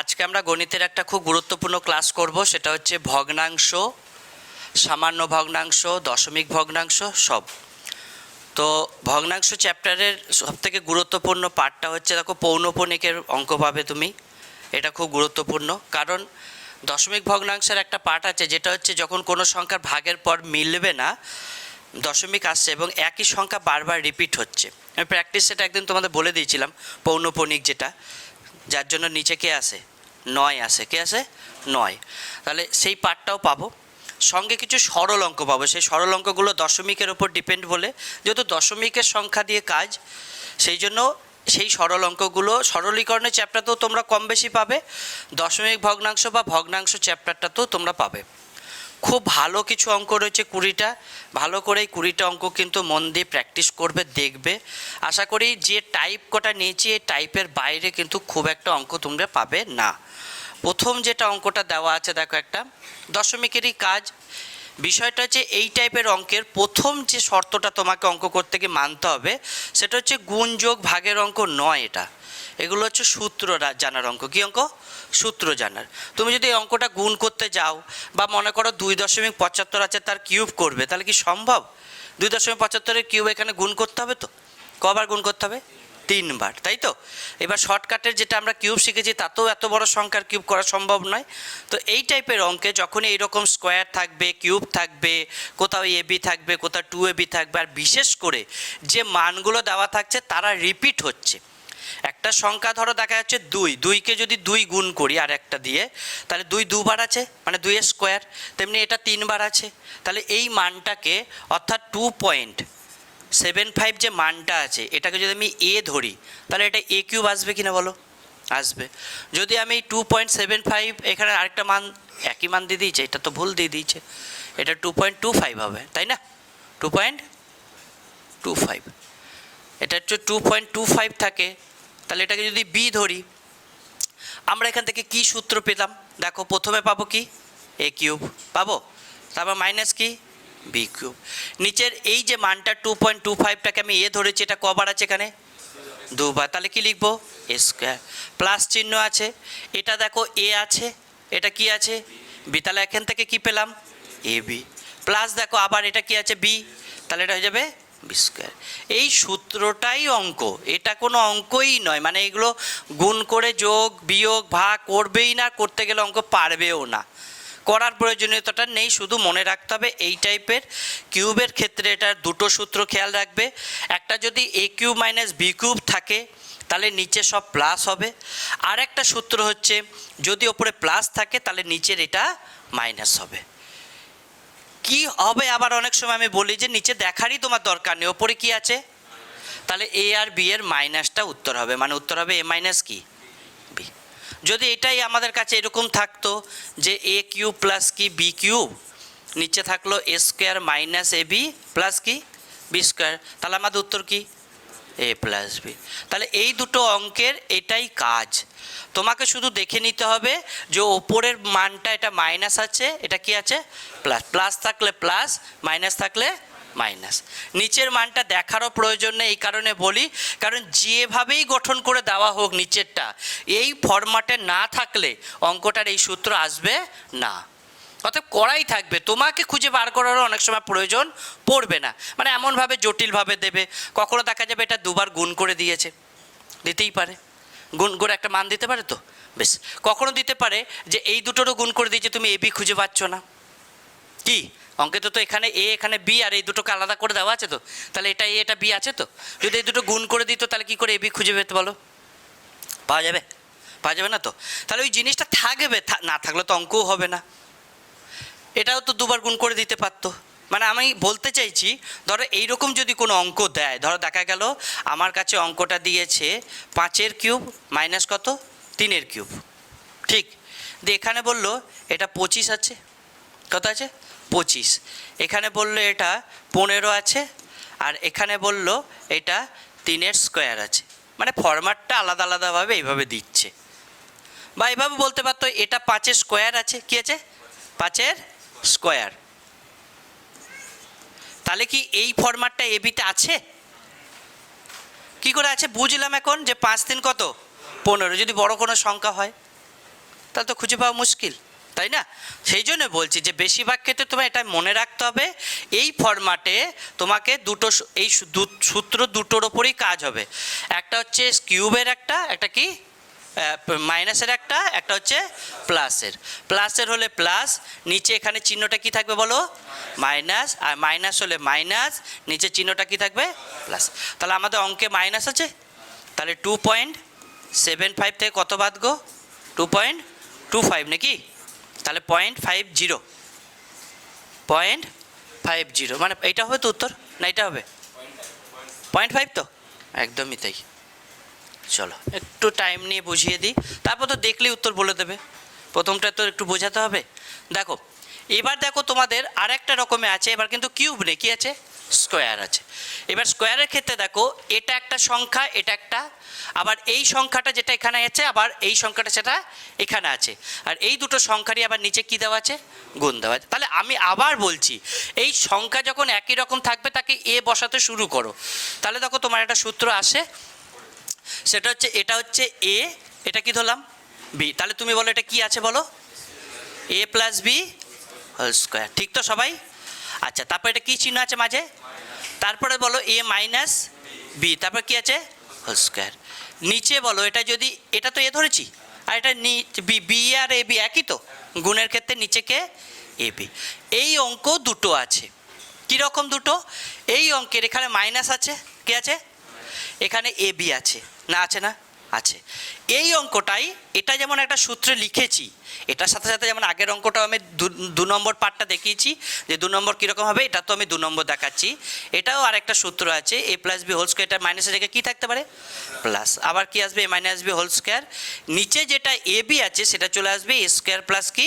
আজকে আমরা গণিতের একটা খুব গুরুত্বপূর্ণ ক্লাস করব, সেটা হচ্ছে ভগ্নাংশ, সামান্য ভগ্নাংশ, দশমিক ভগ্নাংশ সব। তো ভগ্নাংশ চ্যাপ্টারের সবথেকে গুরুত্বপূর্ণ পার্টটা হচ্ছে, দেখো, পৌনঃপুনিকের অঙ্ক পাবে তুমি। এটা খুব গুরুত্বপূর্ণ, কারণ দশমিক ভগ্নাংশের একটা পার্ট আছে যেটা হচ্ছে যখন কোনো সংখ্যার ভাগের পর মিলবে না, দশমিক আসছে এবং একই সংখ্যা বারবার রিপিট হচ্ছে। আমি প্র্যাকটিস সেটা একদিন তোমাদের বলে দিয়েছিলাম, পৌনঃপুনিক যেটা, যার জন্য নিচে কে আসে, 9 আসে। কে আসে? 9। তাহলে সেই পার্টটাও পাবো, সঙ্গে কিছু সরল অঙ্ক পাবো। সেই সরল অঙ্কগুলো দশমিকের ওপর ডিপেন্ড বলে, যেহেতু দশমিকের সংখ্যা দিয়ে কাজ, সেই জন্য সেই সরল অঙ্কগুলো সরলীকরণের চ্যাপ্টারতেও তোমরা কম বেশি পাবে, দশমিক ভগ্নাংশ বা ভগ্নাংশ চ্যাপ্টারটাতেও তোমরা পাবে। খুব ভালো কিছু অঙ্ক রয়েছে 20টা। ভালো করে এই 20টা অঙ্ক কিন্তু মন দিয়ে প্র্যাকটিস করবে, দেখবে। আশা করি যে টাইপ কটা নিয়েছি এই টাইপের বাইরে কিন্তু খুব একটা অঙ্ক তোমরা পাবে না। প্রথম যেটা অঙ্কটা দেওয়া আছে, দেখো, একটা দশমিকেরই কাজ। বিষয়টা হচ্ছে এই টাইপের অঙ্কের প্রথম যে শর্তটা তোমাকে অঙ্ক করতে গিয়ে মানতে হবে, সেটা হচ্ছে গুণ যোগ ভাগের অঙ্ক নয়। এগুলো হচ্ছে সূত্র জানার অঙ্ক। কী অঙ্ক? সূত্র জানার। তুমি যদি এই অঙ্কটা গুণ করতে যাও, বা মনে করো 2.75 আছে, তার কিউব করবে, তাহলে কি সম্ভব? 2.75-এর কিউব এখানে গুণ করতে হবে, তো কবার গুণ করতে হবে? 3 বার, তাই তো? এবার শর্টকাটের যেটা আমরা কিউব শিখেছি তাতেও এত বড় সংখ্যার কিউব করা সম্ভব নয়। তো এই টাইপের অঙ্কে যখনই এইরকম স্কোয়ার থাকবে, কিউব থাকবে, কোথাও এবি থাকবে, কোথাও 2ab থাকবে, আর বিশেষ করে যে মানগুলো দেওয়া থাকছে তারা রিপিট হচ্ছে। একটা সংখ্যা ধরো দেখা যাচ্ছে 2কে যদি 2 গুণ করি আর একটা দিয়ে, তাহলে 2 দুবার আছে, মানে 2 স্কোয়ার। তেমনি এটা 3 বার আছে। তাহলে এই মানটাকে, অর্থাৎ 2.75 যে মানটা আছে, এটাকে যদি আমি এ ধরি, তাহলে এটা এ কিউব আসবে কিনা বলো? আসবে। যদি আমি 2.75, এখানে আরেকটা মান, একই মান দিয়ে দিয়েছে, এটা তো ভুল দিয়ে দিয়েছে, এটা 2.25 হবে, তাই না? 2.25, এটা হচ্ছে 2.25 থাকে। তাহলে এটাকে যদি বি ধরি, আমরা এখান থেকে কি সূত্র পেলাম? দেখো, প্রথমে পাবো কি? এ কিউব পাবো, তারপর মাইনাস কি? B cube. নিচের এই যে মানটা 2.25টাকে আমি এ ধরেছি, এটা কবার আছে এখানে? 2 বার। তাহলে কি লিখবো? এ স্কোয়ার। প্লাস চিহ্ন আছে, এটা দেখো এ আছে, এটা কি আছে? বি। তাহলে এখান থেকে কি পেলাম? A B. প্লাস দেখো আবার এটা কি আছে? বি। তাহলে এটা হয়ে যাবে বি স্কোয়ার। এই সূত্রটাই অঙ্ক, এটা কোনো অঙ্কই নয়। মানে এগুলো গুণ করে যোগ বিয়োগ ভাগ করবেই না, করতে গেলে অঙ্ক পারবেও না, করার প্রয়োজনীয়তাটা নেই। শুধু মনে রাখতে হবে এই টাইপের কিউবের ক্ষেত্রে এটার দুটো সূত্র খেয়াল রাখবে। একটা যদি এ কিউব মাইনাস বি কিউব থাকে, তাহলে নিচে সব প্লাস হবে। আর একটা সূত্র হচ্ছে, যদি ওপরে প্লাস থাকে তাহলে নিচের এটা মাইনাস হবে। কি হবে আবার অনেক সময় আমি বলি যে নিচে দেখারই তোমার দরকার নেই, ওপরে কি আছে। তাহলে এ আর বি এর মাইনাসটা উত্তর হবে, মানে উত্তর হবে এ মাইনাস কি? বি। যদি এটাই আমাদের কাছে এরকম থাকতো যে এ কিউব প্লাস কি বি কিউব, নিচে থাকলো এ square minus A B plus কি বি স্কোয়ার, তাহলে আমাদের উত্তর কি? এ প্লাস বি। তাহলে এই দুটো অঙ্কের এটাই কাজ। তোমাকে শুধু দেখে নিতে হবে যে ওপরের মানটা এটা মাইনাস আছে, এটা কি আছে? প্লাস। প্লাস থাকলে প্লাস, মাইনাস থাকলে মাইনাস। নিচের মানটা দেখারও প্রয়োজন নেই, এই কারণে বলি, কারণ যেভাবেই গঠন করে দেওয়া হোক নিচেরটা, এই ফরম্যাটে না থাকলে অঙ্কটার এই সূত্র আসবে না। অতএব করাই থাকবে, তোমাকে খুঁজে বার করারও অনেক সময় প্রয়োজন পড়বে না। মানে এমনভাবে জটিলভাবে দেবে, কখনো দেখা যাবে এটা 2 বার গুণ করে দিয়েছে, দিতেই পারে, গুণ করে একটা মান দিতে পারে, তো বেশ। কখনো দিতে পারে যে এই দুটোরও গুণ করে দিয়েছে, তুমি এ বি খুঁজে পাচ্ছ না। কি অঙ্কে তো এখানে এ এখানে বি, আর এই দুটোকে আলাদা করে দেওয়া আছে, তো তাহলে এটা এ এটা বি আছে। তো যদি এই দুটো গুণ করে দিত, তাহলে কি করে এ বি খুঁজে পেতে বলো? পাওয়া যাবে? পাওয়া যাবে না। তো তাহলে ওই জিনিসটা থাকবে, না থাকলে তো অঙ্কও হবে না। এটাও তো 2 বার গুণ করে দিতে পারতো। মানে আমি বলতে চাইছি, ধরো এইরকম যদি কোনো অঙ্ক দেয়, ধরো দেখা গেল আমার কাছে অঙ্কটা দিয়েছে 5-এর কিউব মাইনাস কত? 3-এর কিউব, ঠিক। দিয়ে এখানে বললো এটা 25 আছে, কত আছে? 25। এখানে বললো এটা 15 আছে, আর এখানে বললো এটা 3-এর স্কোয়ার আছে। মানে ফরম্যাটটা আলাদা আলাদাভাবে এইভাবে দিচ্ছে। বা এইভাবে বলতে পারতো এটা 5-এর স্কোয়ার আছে। কি আছে? 5-এর স্কোয়ার। তাহলে কি এই ফরম্যাটটা এ বিতে আছে? কি করে আছে বুঝলাম এখন, যে 5 3 কত? 15, যদি বড় কোনো সংখ্যা হয়। তাহলে তো খুঁজে পাওয়া মুশকিল, তাই না? সেই জন্য বলছি যে বেশিরভাগ ক্ষেত্রে তোমার এটা মনে রাখতে হবে, এই ফরম্যাটে তোমাকে এই সূত্র দুটোর ওপরেই কাজ হবে। একটা হচ্ছে কিউবের, একটা কি মাইনাসের, একটা হচ্ছে প্লাসের হলে প্লাস, নিচে এখানে চিহ্নটা কি থাকবে বলো? মাইনাস। আর মাইনাস হলে মাইনাস, নিচে চিহ্নটা কি থাকবে? প্লাস। তাহলে আমাদের অঙ্কে মাইনাস আছে, তাহলে 2.75 থেকে কত বাদ গো? 2.25 নাকি? তাহলে 0.50 মানে এইটা হবে তো উত্তর, না এটা হবে 0.5? তো একদমই তাই। চলো একটু টাইম নিয়ে বুঝিয়ে দিই, তারপর তো দেখলেই উত্তর বলে দেবে, প্রথমটা তো একটু বোঝাতে হবে। দেখো এবার দেখো তোমাদের আর একটা রকমে আছে, এবার কিন্তু কিউব নেই, কী আছে? স্কোয়ার আছে। এবার স্কোয়ারের ক্ষেত্রে দেখো এটা একটা সংখ্যা, এটা একটা, আবার এই সংখ্যাটা যেটা এখানে আছে, আবার এই সংখ্যাটা সেটা এখানে আছে, আর এই দুটো সংখ্যারই আবার নিচে কী দেওয়া আছে? গুণ দেওয়া আছে। তাহলে আমি আবার বলছি, এই সংখ্যা যখন একই রকম থাকবে তাকে এ বসাতে শুরু করো, তাহলে দেখো তোমার একটা সূত্র আসে, সেটা হচ্ছে এটা হচ্ছে এ, এটা কি ধরলাম? বি। তাহলে তুমি বলো এটা কি আছে বলো? এ প্লাস বি হোল স্কোয়ার, ঠিক তো সবাই? আচ্ছা, তারপর এটা কি চিহ্ন আছে মাঝে? তারপরে বলো এ মাইনাস বি, তারপর কি আছে? Whole square. নিচে বলো এটা যদি, এটা তো এ ধরেছি, আর এটা B, B R A B একই তো, গুণের ক্ষেত্রে নিচে কে? A B. এই অঙ্ক দুটো আছে। কীরকম দুটো? এই অঙ্কের এখানে মাইনাস আছে, কে আছে? এখানে এ বি আছে, না আছে না? আছে। এই অঙ্কটাই, এটা যেমন একটা সূত্রে লিখেছি, এটার সাথে সাথে যেমন আগের অঙ্কটাও আমি 2 নম্বর পার্টটা দেখিয়েছি যে 2 নম্বর কীরকম হবে, এটা তো আমি 2 নম্বর দেখাচ্ছি। এটাও আর একটা সূত্র আছে, এ প্লাস বি হোল স্কোয়ার, এটা মাইনাসের জায়গায় কী থাকতে পারে? প্লাস। আবার কি আসবে? A minus B whole square. নিচে যেটা এ বি আছে সেটা চলে আসবে এ স্কোয়ার প্লাস কি?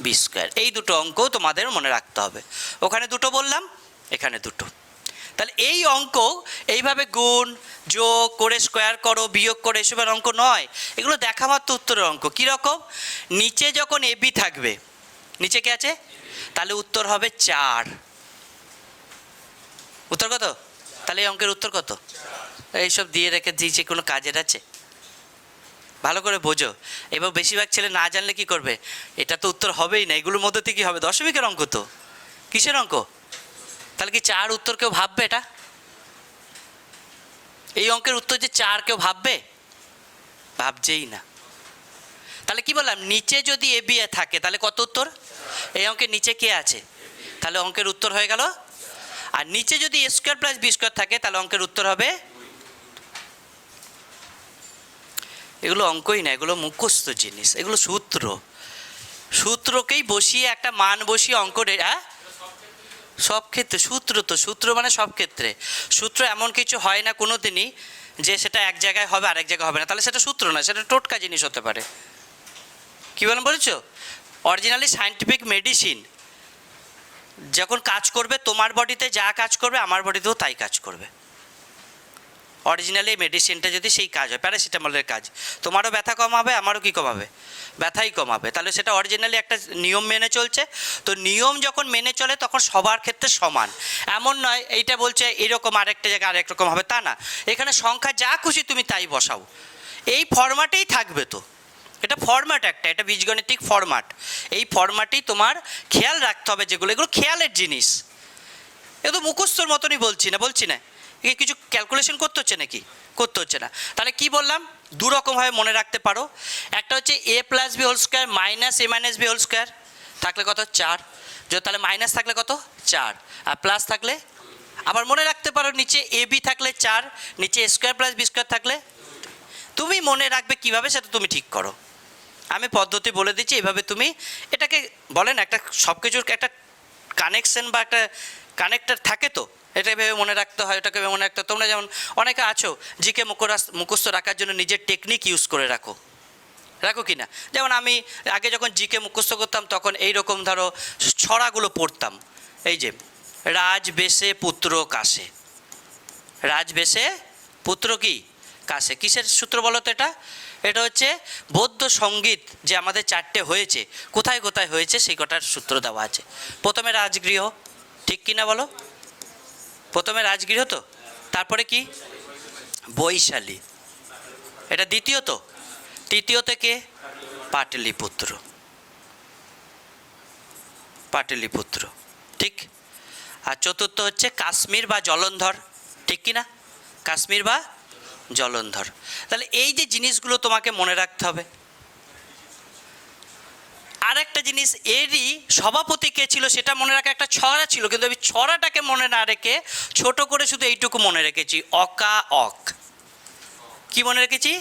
B square. এই দুটো অঙ্ক তোমাদের মনে রাখতে হবে। ওখানে দুটো বললাম, এখানে দুটো। তাহলে এই অঙ্ক এইভাবে গুণ যোগ করে স্কোয়ার করো, বিয়োগ করে, এসবের অঙ্ক নয়, এগুলো দেখা মাত্র উত্তরের অঙ্ক। কীরকম? নিচে যখন এ বি থাকবে, নিচে কে আছে? তাহলে উত্তর হবে 4। উত্তর কত? তাহলে এই অঙ্কের উত্তর কত? এইসব দিয়ে রেখে দিয়েছে, কোনো কাজের আছে? ভালো করে বোঝো। এবার বেশিরভাগ ছেলে না জানলে কি করবে? এটা তো উত্তর হবেই না, এগুলোর মধ্যে থেকে কী হবে? দশমিকের অঙ্ক তো। কিসের অঙ্ক? তাহলে কি 4 উত্তর কেউ ভাববে? এটা এই অঙ্কের উত্তর যে 4 কেউ ভাববে? ভাবছেই না। তাহলে কি বললাম, নিচে যদি এ বি থাকে তাহলে কত উত্তর? এই অঙ্কের নিচে কে আছে? তাহলে অঙ্কের উত্তর হয়ে গেল। আর নিচে যদি এ স্কোয়ার প্লাস বি স্কোয়ার থাকে তাহলে অঙ্কের উত্তর হবে। এগুলো অঙ্কই না, এগুলো মুখস্থ জিনিস, এগুলো সূত্র। সূত্রকেই বসিয়ে একটা মান বসিয়ে অঙ্ক, হ্যাঁ সব ক্ষেত্রে সূত্র তো, সূত্র মানে সব ক্ষেত্রে। সূত্র এমন কিছু হয় না কোনো দিনই যে সেটা এক জায়গায় হবে আর এক জায়গায় হবে না, তাহলে সেটা সূত্র না, সেটা টোটকা জিনিস হতে পারে। কী বলেন বলেছো? অরিজিনালি সায়েন্টিফিক মেডিসিন যখন কাজ করবে, তোমার বডিতে যা কাজ করবে আমার বডিতেও তাই কাজ করবে। অরিজিনালি মেডিসিনটা যদি সেই কাজ হয়, প্যারাসিটামলের কাজ, তোমারও ব্যথা কমাবে, আমারও কি কমাবে? ব্যথাই কমাবে। তাহলে সেটা অরিজিনালি একটা নিয়ম মেনে চলছে। তো নিয়ম যখন মেনে চলে তখন সবার ক্ষেত্রে সমান। এমন নয় এইটা বলছে এরকম আরেকটা জায়গায় আরেক রকম হবে, তা না। এখানে সংখ্যা যা খুশি তুমি তাই বসাও, এই ফরম্যাটেই থাকবে। তো এটা ফরম্যাট একটা, এটা বীজগণিতিক ফরম্যাট। এই ফরম্যাটেই তোমার খেয়াল রাখতে হবে, যেগুলো এগুলো খেয়ালের জিনিস। এ তো মুখস্থর মতনই বলছি না, এ কিছু ক্যালকুলেশন করতে হচ্ছে নাকি? করতে হচ্ছে না। তাহলে কি বললাম? দু রকমভাবে মনে রাখতে পারো। একটা হচ্ছে A plus B whole square minus A minus B whole square থাকলে কত? 4। তাহলে মাইনাস থাকলে কত? 4। আর প্লাস থাকলে আবার মনে রাখতে পারো, নিচে এ বি থাকলে 4, নিচে এ স্কোয়ার প্লাস বি স্কোয়ার থাকলে। তুমি মনে রাখবে কীভাবে সেটা তুমি ঠিক করো, আমি পদ্ধতি বলে দিচ্ছি। এভাবে তুমি এটাকে বলেন একটা সব কিছুর একটা কানেকশন বা একটা কানেক্টার থাকে, তো এটা ভেবে মনে রাখতে হয়, ওটাকে ভেবে মনে রাখতে হয়। তোমরা যেমন অনেকে আছো জিকে মুখস্থ রাখার জন্য নিজের টেকনিক ইউজ করে রাখো কি না? যেমন আমি আগে যখন জিকে মুখস্থ করতাম তখন এইরকম ধরো ছড়াগুলো পড়তাম। এই যে রাজ বেশে পুত্র কাশে, রাজ বেশে পুত্র কি কাশে, কিসের সূত্র বলো তো? এটা হচ্ছে বৌদ্ধ সঙ্গীত যে আমাদের 4টে হয়েছে, কোথায় কোথায় হয়েছে সেই কটার সূত্র দেওয়া আছে। প্রথমে রাজগৃহ, ঠিক কি না বলো? প্রথমে রাজগৃহ তো, তারপরে কি? বৈশালী, এটা দ্বিতীয়ত। তৃতীয়তে কে? পাটলিপুত্র, পাটলিপুত্র, ঠিক। আর চতুর্থ হচ্ছে কাশ্মীর বা জলন্ধর, ঠিক কি না? কাশ্মীর বা জলন্ধর। তাহলে এই যে জিনিসগুলো তোমাকে মনে রাখতে হবে। আর একটা জিনিস, এরই সভাপতি কে ছিল সেটা মনে রাখা একটা ছড়া ছিল, কিন্তু আমি ছড়াটাকে মনে না রেখে ছোট করে শুধু এইটুকু মনে রেখেছি, অকা অক। কি মনে রেখেছি?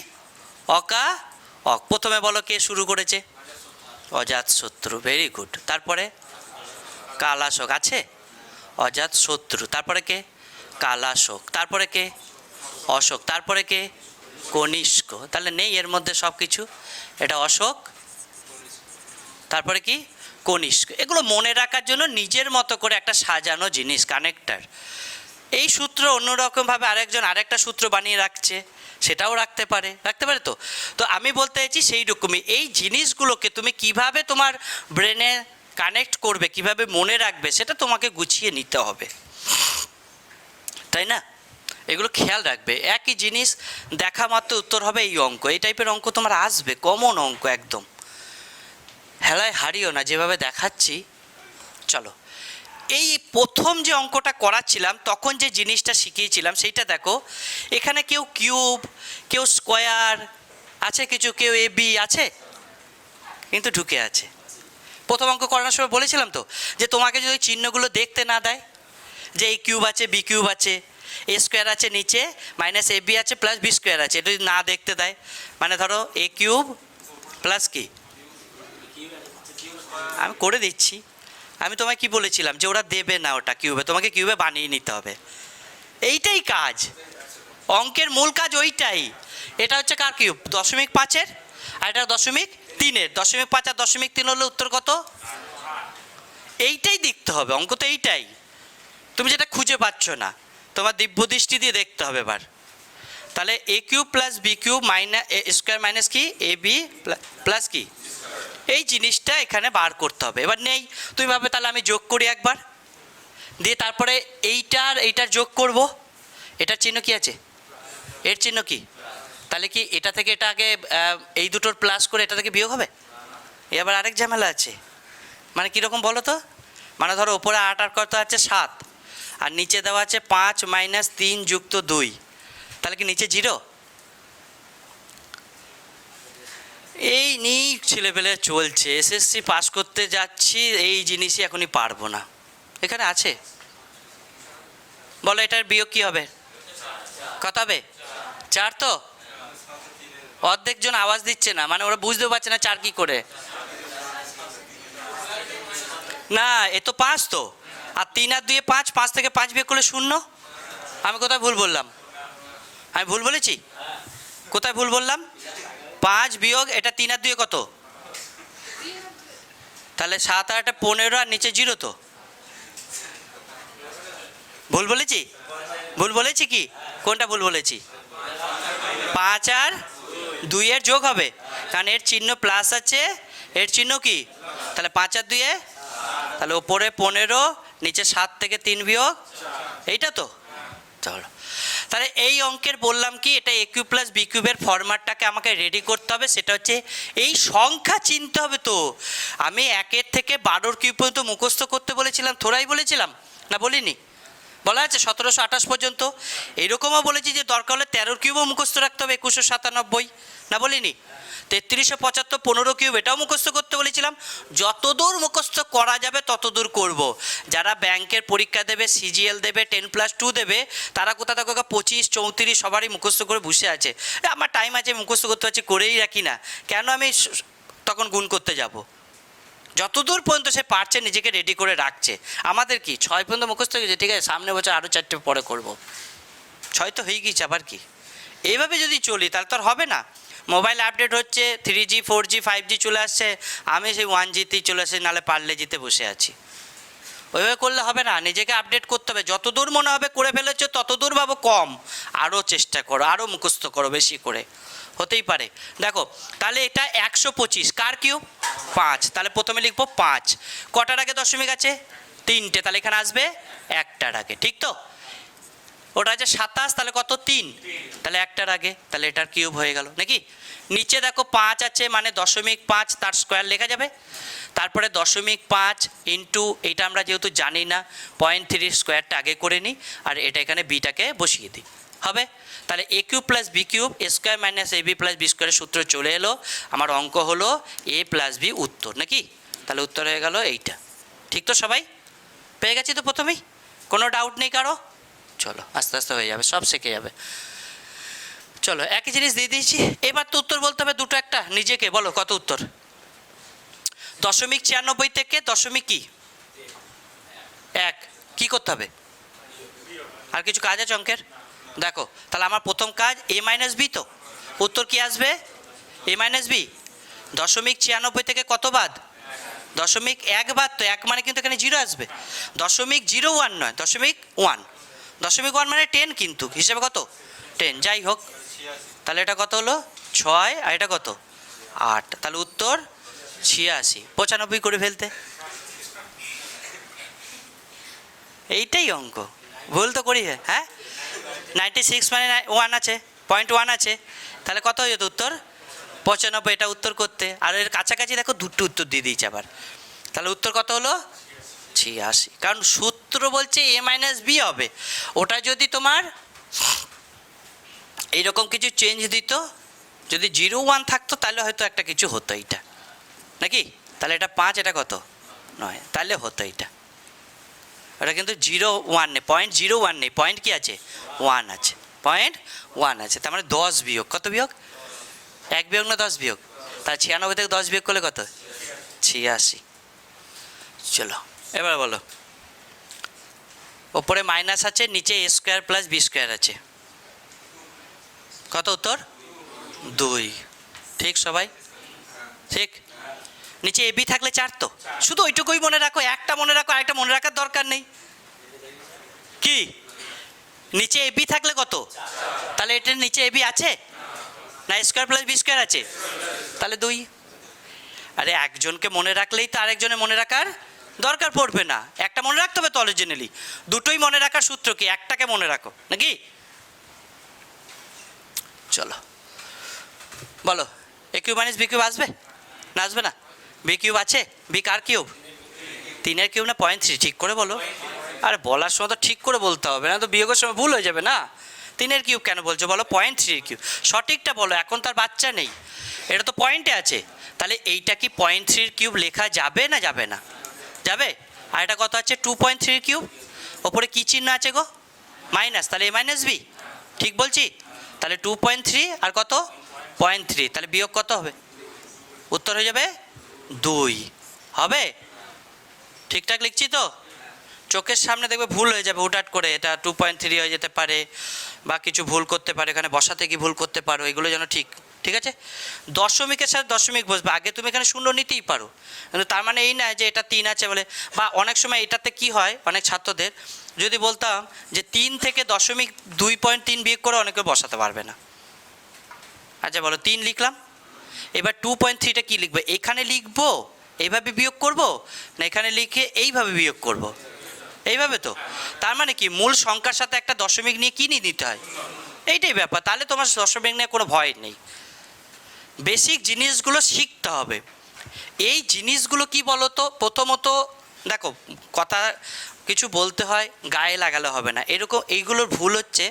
অকা অক। প্রথমে বলো কে শুরু করেছে? অজাতশত্রু, ভেরি গুড। তারপরে কালাশোক আছে, অজাতশত্রু। তারপরে কে? কালাশোক। তারপরে কে? অশোক। তারপরে কে? কনিষ্ক। তাহলে নেই এর মধ্যে সব কিছু, এটা অশোক, তারপরে কি? কনিষ্ক। এগুলো মনে রাখার জন্য নিজের মতো করে একটা সাজানো জিনিস, কানেক্টার। এই সূত্র অন্যরকমভাবে আরেকজন আরেকটা সূত্র বানিয়ে রাখছে, সেটাও রাখতে পারে, রাখতে পারে। তো তো আমি বলতে চাইছি সেই রকমই এই জিনিসগুলোকে তুমি কিভাবে তোমার ব্রেনে কানেক্ট করবে, কিভাবে মনে রাখবে, সেটা তোমাকে গুছিয়ে নিতে হবে, তাই না? এগুলো খেয়াল রাখবে। একই জিনিস দেখা মাত্র উত্তর হবে এই অঙ্ক, এই টাইপের অঙ্ক তোমার আসবে, কমন অঙ্ক একদম। হেলায় হারিও না, যেভাবে দেখাচ্ছি। চলো, এই প্রথম যে অঙ্কটা করাচ্ছিলাম তখন যে জিনিসটা শিখিয়েছিলাম সেইটা দেখো। এখানে কেউ কিউব, কেউ স্কোয়ার আছে, কিছু কেউ এ বি আছে, কিন্তু ঢুকে আছে। প্রথম অঙ্ক করানোর সময় বলেছিলাম তো যে তোমাকে যদি চিহ্নগুলো দেখতে না দেয়, যে এই কিউব আছে, বি কিউব আছে, এ স্কোয়ার আছে নিচে, মাইনাস এ বি আছে, প্লাস বি স্কোয়ার আছে, এটা যদি না দেখতে দেয়, মানে ধরো এ কিউব প্লাস কি, আমি করে দিচ্ছি। আমি তোমায় কি বলেছিলাম যে ওরা দেবে না ওটা কিউবে, তোমাকে কিউবে বানিয়ে নিতে হবে। এইটাই কাজ, অঙ্কের মূল কাজ ওইটাই। এটা হচ্ছে কার কিউব? 0.5-এর, আর এটা 0.3-এর। 0.5 আর 0.3 হলে উত্তর কত? এইটাই দেখতে হবে, অঙ্ক তো এইটাই। তুমি যেটা খুঁজে পাচ্ছ না, তোমার দিব্য দৃষ্টি দিয়ে দেখতে হবে এবার। তাহলে A cube plus B cube minus A square minus কি এ বি প্লাস কি, এই জিনিসটা এখানে বার করতে হবে। এবার নেই, তুমি ভাবে তাহলে আমি যোগ করি একবার, দিয়ে তারপরে এইটার যোগ করব। এটার চিহ্ন কি আছে? এর চিহ্ন কি? তাহলে কি এটা থেকে এটা আগে এই দুটোর প্লাস করে এটা থেকে বিয়োগ হবে? এবার আরেক ঝামেলা আছে, মানে কীরকম বলো তো? মানে ধরো ওপরে 8 আর কত আছে 7, আর নিচে দেওয়া আছে 5 মাইনাস 3 যুক্ত 2, তাহলে কি নিচে 0? এই নিয়েই ছেলেপেলে চলছে, এসএসসি পাস করতে যাচ্ছি, এই জিনিসই এখনই পারবো না। এখানে আছে, বলো এটার বিয়োগ কী হবে? কত হবে? 4। তো অর্ধেক জন আওয়াজ দিচ্ছে না, মানে ওরা বুঝতেও পারছে না 4 কী করে। না, এ তো 5 তো, আর 3 আর 2 5, 5 থেকে 5 বিয়োগ করলে 0। আমি কোথায় ভুল বললাম? আমি ভুল বলেছি? কোথায় ভুল বললাম? 5 বিয়োগ এটা 3 আর 2 কত? তাহলে 7 আর 8 15, আর নিচে 0। তো ভুল বলেছি? ভুল বলেছি কি? কোনটা ভুল বলেছি? 5 আর 2 এর যোগ হবে, কারণ এর চিহ্ন প্লাস আছে, এর চিহ্ন কি? তাহলে 5 আর 2, তাহলে ওপরে 15, নিচে 7 থেকে 3 বিয়োগ, এইটা তো। চলো, তাহলে এই অঙ্কের বললাম কি, এটা এ কিউব প্লাস বি কিউবের ফরম্যাটটাকে আমাকে রেডি করতে হবে। সেটা হচ্ছে এই সংখ্যা চিনতে হবে। তো আমি 1 থেকে 12 কিউব পর্যন্ত মুখস্থ করতে বলেছিলাম, থোড়াই বলেছিলাম না? বলিনি? বলা আছে 1728 পর্যন্ত। এরকমও বলেছি যে দরকার হলে 13 কিউবও মুখস্থ রাখতে হবে, 2197, না বলিনি? 3375 15 কিউব এটাও মুখস্থ করতে বলেছিলাম। যতদূর মুখস্থ করা যাবে ততদূর করব। যারা ব্যাংকের পরীক্ষা দেবে, সিজিএল দেবে, 10+2 দেবে, তারা কোথা থেকে 25 34 সবারই মুখস্থ করে বসে আছে। আমার টাইম আছে, মুখস্থ করতে পারছি, করেই রাখি না, কেন আমি তখন গুণ করতে যাব? যতদূর পর্যন্ত সে পারছে নিজেকে রেডি করে রাখছে। আমাদের কি 6 পর্যন্ত মুখস্থ হয়ে গেছে, ঠিক আছে, সামনে বছর আরও 4টে পরে করব। 6 তো হয়ে গিয়েছে, আবার কি? এইভাবে যদি চলি তাহলে তো আর হবে না। মোবাইল আপডেট হচ্ছে, 3G 4G 5G চলে আসছে, আমি সেই 1Gতেই চলে আসছি, নাহলে পারলে জিতে বসে আছি। ওইভাবে করলে হবে না, নিজেকে আপডেট করতে হবে। যতদূর মনে হবে করে ফেলেছো ততদূর ভাবো কম, আরও চেষ্টা করো, আরও মুখস্থ করো বেশি করে, হতেই পারে। দেখো, তাহলে এটা 125, কার কিউব? 5। তাহলে প্রথমে লিখবো 5, কটার আগে দশমিক আছে? 3টে, তাহলে এখানে আসবে 1টার আগে, ঠিক তো? ওটা আছে 27, তাহলে কত 3, তাহলে একটার আগে, তাহলে এটার কিউব হয়ে গেল নাকি। নিচে দেখো 5 আছে, মানে 0.5 তার স্কোয়ার লেখা যাবে। তারপরে 0.5 ইন্টু এইটা আমরা যেহেতু জানি না 0.3 স্কোয়ারটা আগে করে নিই, আর এটা এখানে বিটাকে বসিয়ে দিই, হবে। তাহলে A cube plus B cube A square minus A B plus B স্কোয়ারের সূত্র চলে এলো। আমার অঙ্ক হলো এ প্লাস বি উত্তর নাকি। তাহলে উত্তর হয়ে গেল এইটা। ঠিক তো সবাই পেয়ে গেছি তো প্রথমেই, কোনো ডাউট নেই কারো? চলো আস্তে আস্তে হয়ে যাবে, সব শিখে যাবে। চলো একই জিনিস দিয়ে দিয়েছি, এবার তো উত্তর বলতে হবে দুটো একটা। নিজেকে বলো কত উত্তর? 0.96 থেকে দশমিক কি 1 কি করতে হবে? আর কিছু কাজ আছে অঙ্কের? দেখো তাহলে আমার প্রথম কাজ এ মাইনাস বি, তো উত্তর কি আসবে? A minus B. 0.96 থেকে কত বাদ? 0.1 বাদ, তো 1 মানে কিন্তু এখানে 0 আসবে। 0.01 নয়, 0.1। 0.1 মানে 10, কিন্তু হিসেবে কত 10, যাই হোক। তাহলে এটা কত হলো 6, আর এটা কত 8, তাহলে উত্তর 86। 95 করে ফেলতে, এইটাই অঙ্ক। ভুল তো করি, হ্যাঁ 96 মানে 1 আছে, 0.1 আছে, তাহলে কত হয়ে যেত উত্তর 95। এটা উত্তর করতে, আর এর কাছাকাছি দেখো দুটো উত্তর দিয়ে দিয়েছে আবার। তাহলে উত্তর কত হলো 86, কারণ সূত্র বলছে এ মাইনাস বি হবে। ওটা যদি তোমার এইরকম কিছু চেঞ্জ দিত, যদি 0.1 থাকতো তাহলে হয়তো একটা কিছু হতো এইটা নাকি। তাহলে এটা 5, এটা কত 9, তাহলে হতো এইটা। ওটা কিন্তু 0.1 নেই, 0.01 নেই, পয়েন্ট কি আছে 1 আছে, 0.1 আছে। তার মানে 10 বিয়োগ, কত বিয়োগ 1 বিয়োগ না 10 বিয়োগ? তাহলে 96 থেকে 10 বিয়োগ করলে কত 86। চলো এবার বলো, ওপরে মাইনাস আছে, নিচে এ স্কোয়ার প্লাস বি স্কোয়ার আছে, কত উত্তর 2। ঠিক সবাই ঠিক। নিচে এ বি থাকলে 4, তো শুধু ওইটুকুই মনে রাখো, একটা মনে রাখো, আরেকটা মনে রাখার দরকার নেই। কি নিচে এ বি থাকলে কত? তাহলে এটার নিচে এ বি আছে না, স্কোয়ার প্লাস বি স্কোয়ার আছে, তাহলে 2। আরে একজনকে মনে রাখলেই তো আরেকজনে মনে রাখার দরকার পড়বে না, একটা মনে রাখতে হবে তো অরিজিনালি। দুটোই মনে রাখার সূত্র কি, একটাকে মনে রাখো নাকি। চলো বলো, এ কিউব মাইনাস বি কিউব আসবে না আসবে না? বি কিউব আছে, বি কার কিউব 3-এর কিউব না 0.3, ঠিক করে বলো। আরে বলার সময় তো ঠিক করে বলতে হবে, না তো বিয়োগের সময় ভুল হয়ে যাবে না। 3-এর কিউব কেন বলছো বলো, 0.3-এর কিউব, সঠিকটা বলো, এখন তার বাচ্চা নেই, এটা তো পয়েন্টে আছে। তাহলে এইটা কি 0.3-এর কিউব লেখা যাবে না যাবে না? যাবে। আর এটা কত আছে 2.3-এর কিউব, ওপরে কী চিহ্ন আছে গো মাইনাস, তাহলে এ মাইনাস বি, ঠিক বলছি? তাহলে 2.3 আর কত 0.3, তাহলে বিয়োগ কত হবে? উত্তর হয়ে যাবে 2 হবে। ঠিকঠাক লিখছি তো? চোখের সামনে দেখবে ভুল হয়ে যাবে হুটহাট করে, এটা 2.3 হয়ে যেতে পারে, বা কিছু ভুল করতে পারে, এখানে বসাতে কি ভুল করতে পারো, এগুলো যেন ঠিক ঠিক আছে। দশমিকের সাথে দশমিক বসবে, আগে তুমি এখানে শূন্য নিতেই পারো, কিন্তু তার মানে এই না যে এটা 3 আছে বলে। বা অনেক সময় এটাতে কি হয়, অনেক ছাত্রদের যদি বলতাম যে 3 থেকে 2.3 বিয়োগ করে, অনেকে বসাতে পারবে না। আচ্ছা বলো 3 লিখলাম, এবার 2.3টা কী লিখবো? এখানে লিখবো এইভাবে বিয়োগ করব, না এখানে লিখে এইভাবে বিয়োগ করব? এইভাবে তো। তার মানে কি মূল সংখ্যার সাথে একটা দশমিক নিয়ে কী নিয়ে নিতে হয়, এইটাই ব্যাপার। তাহলে তোমার দশমিক নিয়ে কোনো ভয় নেই, বেসিক জিনিসগুলো শিখতে হবে। এই জিনিসগুলো কি বলো তো, প্রথমত দেখো কথা কিছু বলতে হয়, গায়ে লাগালে হবে না, এরকম এইগুলোর ভুল হচ্ছে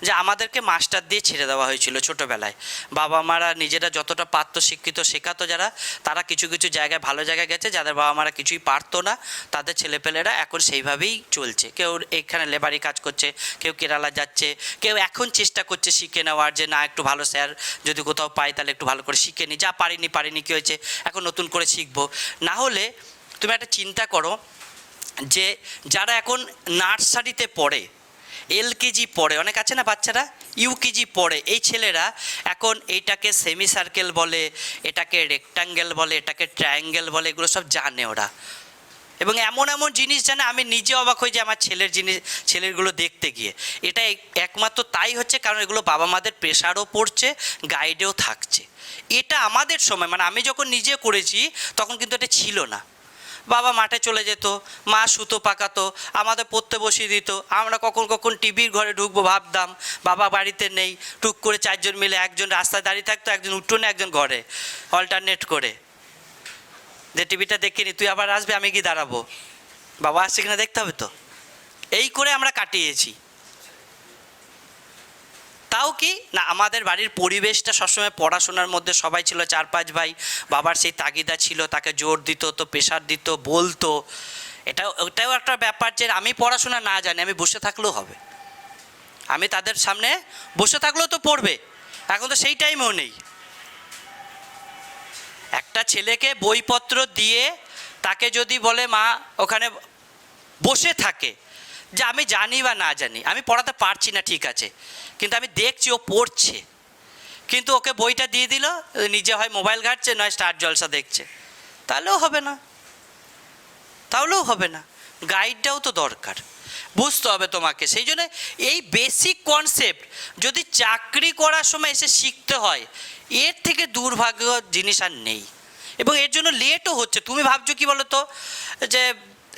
যে আমাদেরকে মাস্টার দিয়ে ছেড়ে দেওয়া হয়েছিল ছোটোবেলায়। বাবা মারা নিজেরা যতটা পারতো শিক্ষিত শেখাতো যারা, তারা কিছু কিছু জায়গায় ভালো জায়গায় গেছে, যাদের বাবা মারা কিছুই পারতো না তাদের ছেলেপেলেরা এখন সেইভাবেই চলছে। কেউ এখানে লেবারি কাজ করছে, কেউ কেরালা যাচ্ছে, কেউ এখন চেষ্টা করছে শিখে নেওয়ার, যে না একটু ভালো স্যার যদি কোথাও পাই তাহলে একটু ভালো করে শিখে নিই, যা পারিনি কী হয়েছে, এখন নতুন করে শিখবো। না হলে তুমি একটা চিন্তা করো, যে যারা এখন নার্সারিতে পড়ে, এলকেজি পড়ে, অনেক আছে না বাচ্চারা ইউকেজি পড়ে, এই ছেলেরা এখন এইটাকে সেমি সার্কেল বলে, এটাকে রেক্টাঙ্গেল বলে, এটাকে ট্রায়াঙ্গেল বলে, এগুলো সব জানে ওরা। এবং এমন এমন জিনিস জানে, আমি নিজে অবাক হই যে আমার ছেলেরগুলো দেখতে গিয়ে। এটা একমাত্র তাই হচ্ছে কারণ এগুলো বাবা মাদের প্রেশারও পড়ছে, গাইডেও থাকছে। এটা আমাদের সময়, মানে আমি যখন নিজে করেছি তখন কিন্তু এটা ছিল না। বাবা মাঠে চলে যেত, মা সুতো পাকাতো, আমাদের পড়তে বসিয়ে দিত। আমরা কখন কখন টিভির ঘরে ঢুকবো ভাবতাম, বাবা বাড়িতে নেই, টুক করে চারজন মিলে একজন রাস্তায় দাঁড়িয়ে থাকতো, একজন উঠোনে একজন ঘরে, অল্টারনেট করে, যে টিভিটা দেখিনি, তুই আবার আসবে, আমি কি দাঁড়াবো, বাবা আসছে কিনা দেখতে হবে তো। এই করে আমরা কাটিয়েছি। তাও কি না, আমাদের বাড়ির পরিবেশটা সবসময় পড়াশোনার মধ্যে, সবাই ছিল 4-5 ভাই, বাবার সেই তাগিদা ছিল, তাকে জোর দিত, তো প্রেশার দিত, বলতো। ওটাও একটা ব্যাপার যে আমি পড়াশোনা না জানি, আমি বসে থাকলেও হবে, আমি তাদের সামনে বসে থাকলেও তো পড়বে। এখন তো সেই টাইমেও নেই। একটা ছেলেকে বইপত্র দিয়ে তাকে যদি বলে মা ওখানে বসে থাকে, যে আমি জানি বা না জানি, আমি পড়াতে পারছি না ঠিক আছে, কিন্তু আমি দেখছি ও পড়ছে, কিন্তু ওকে বইটা দিয়ে দিল, নিজে হয় মোবাইল ঘাঁটছে, নয় স্টার জলসা দেখছে, তাহলেও হবে না, তাহলেও হবে না। গাইডটাও তো দরকার, বুঝতে হবে তোমাকে। সেই জন্য এই বেসিক কনসেপ্ট যদি চাকরি করার সময় এসে শিখতে হয়, এর থেকে দুর্ভাগ্য জিনিস আর নেই। এবং এর জন্য লেটও হচ্ছে। তুমি ভাবছো কি বলো তো, যে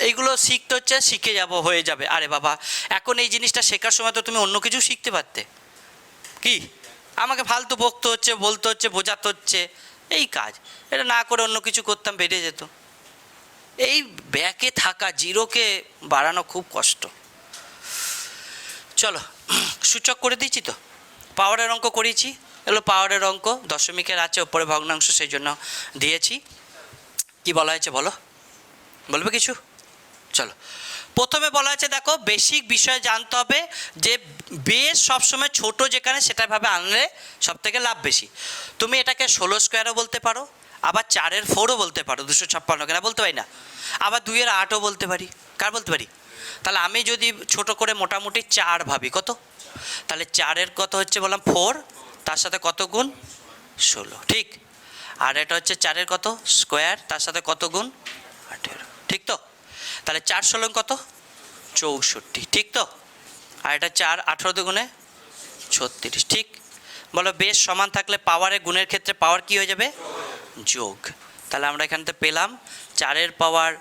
এইগুলো শিখতে হচ্ছে, শিখে যাব, হয়ে যাবে। আরে বাবা, এখন এই জিনিসটা শেখার সময় তো তুমি অন্য কিছু শিখতে পারতে, কি আমাকে ফালতু বকতে হচ্ছে, বলতে হচ্ছে, বোঝাতে হচ্ছে, এই কাজ এটা না করে অন্য কিছু করতাম, বেড়ে যেত। এই ব্যাকে থাকা জিরোকে বাড়ানো খুব কষ্ট। চলো সূচক করে দিচ্ছি তো, পাওয়ারের অঙ্ক করিয়েছি, এগুলো পাওয়ারের অঙ্ক, দশমিকের আছে, ওপরে ভগ্নাংশ, সেই জন্য দিয়েছি। কি বলা হয়েছে বলো, বলবে কিছু? চলো, প্রথমে বলা হয়েছে দেখো, বেসিক বিষয় জানতে হবে যে বেস সবসময় ছোট যেখানে, সেটাভাবে আনলে সব থেকে লাভ বেশি। তুমি এটাকে 16 স্কোয়ারও বলতে পারো, আবার 4-এর 4ও বলতে পারো, 256 কেনা বলতে পারি না, আবার 2-এর 8ও বলতে পারি, কার বলতে পারি। তাহলে আমি যদি ছোট করে মোটামুটি 4 ভাবি, কত, তাহলে 4-এর কত হচ্ছে বললাম 4, তার সাথে কত গুণ 16, ঠিক। আর এটা হচ্ছে 4-এর কত স্কোয়ার, তার সাথে কত গুণ 18, ঠিক তো। তাহলে 4-16 কত 64, ঠিক তো। আর এটা 4-18 দুগুণে 36, ঠিক। বলো বেশ সমান থাকলে পাওয়ারে গুণের ক্ষেত্রে পাওয়ার কি হয়ে যাবে, যোগ। তাহলে আমরা এখান থেকে পেলাম 4-এর পাওয়ার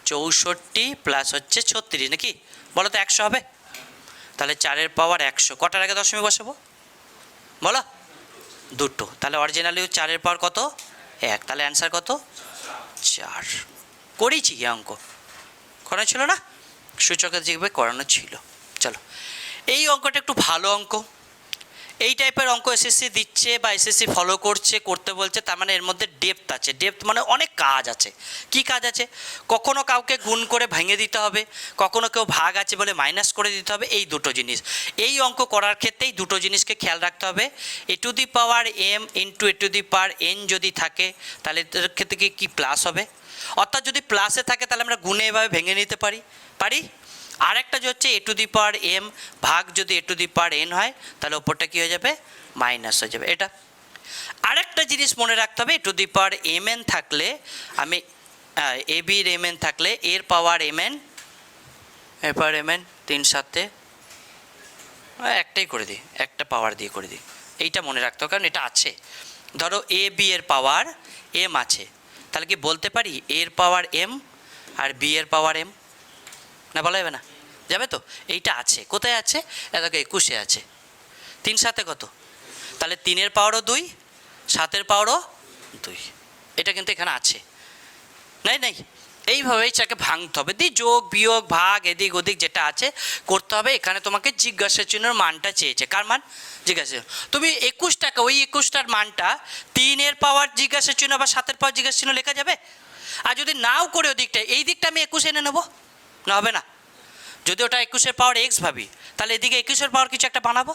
64 প্লাস হচ্ছে 36, নাকি বলো তো 100 হবে। তাহলে 4-এর পাওয়ার 100, কটার আগে দশমিক বসাবো বলো, দুটো। তাহলে অরিজিনালি 4-এর পাওয়ার কত 1, তাহলে অ্যান্সার কত 4। করেছি কি অঙ্ক, করানো ছিল না, সূচকের যেভাবে করানো ছিল। চলো, এই অঙ্কটা একটু ভালো অঙ্ক। এই টাইপের অঙ্ক এসএসসি দিচ্ছে বা এসএসসি ফলো করছে, করতে বলছে, তার মানে এর মধ্যে ডেপথ আছে। ডেপথ মানে অনেক কাজ আছে। কি কাজ আছে, কখনো কাউকে গুণ করে ভেঙে দিতে হবে, কখনো কেউ ভাগ আছে বলে মাইনাস করে দিতে হবে, এই দুটো জিনিস। এই অঙ্ক করার ক্ষেত্রে এই দুটো জিনিসকে খেয়াল রাখতে হবে। A to the power m into A to the power n যদি থাকে, তাহলে এর ক্ষেত্রে কি প্লাস হবে, অর্থাৎ যদি প্লাসে থাকে তাহলে আমরা গুণে এভাবে ভেঙে নিতে পারি। আরেকটা যে হচ্ছে এ টু দি পাওয়ার m ভাগ যদি এ টু দি পাওয়ার n হয়, তাহলে ওপরটা কী হয়ে যাবে, মাইনাস হয়ে যাবে। এটা আরেকটা জিনিস মনে রাখতে হবে, A to the power mn থাকলে, আমি এ বির mn থাকলে এর পাওয়ার mn, এর পাওয়ার mn 3-7 একটাই করে দিই, একটা পাওয়ার দিয়ে করে দিই। এইটা মনে রাখতে হবে, কারণ এটা আছে। ধরো এ বি এর পাওয়ার m আছে, তাহলে কি বলতে পারি এর পাওয়ার m আর বি এর পাওয়ার m, না বলা যাবে না, যাবে তো। এইটা আছে, কোথায় আছে, এটাকে 21-এ আছে। 3-7 কত, তাহলে 3-এর পাওয়ারও 2, 7-এর পাওয়ারও 2, এটা কিন্তু এখানে আছে, নাই এইভাবেই চাকে ভাঙতে হবে, দিয়ে যোগ বিয়োগ ভাগ এদিক ওদিক যেটা আছে করতে হবে। এখানে তোমাকে জিজ্ঞাসা চিহ্নের মানটা চেয়েছে, কার মান, জিজ্ঞাসা। তুমি 21 টাকা, ওই 21টার মানটা 3-এর পাওয়ার জিজ্ঞাসা চিহ্ন বা 7-এর পাওয়ার জিজ্ঞাসা চিহ্ন লেখা যাবে। আর যদি নাও করে ওদিকটা, এই দিকটা আমি 21 এনে নেবো, না হবে না। যদি ওটা 21-এর পাওয়ার x ভাবি, তাহলে এদিকে 21-এর পাওয়ার কিছু একটা বানাবো।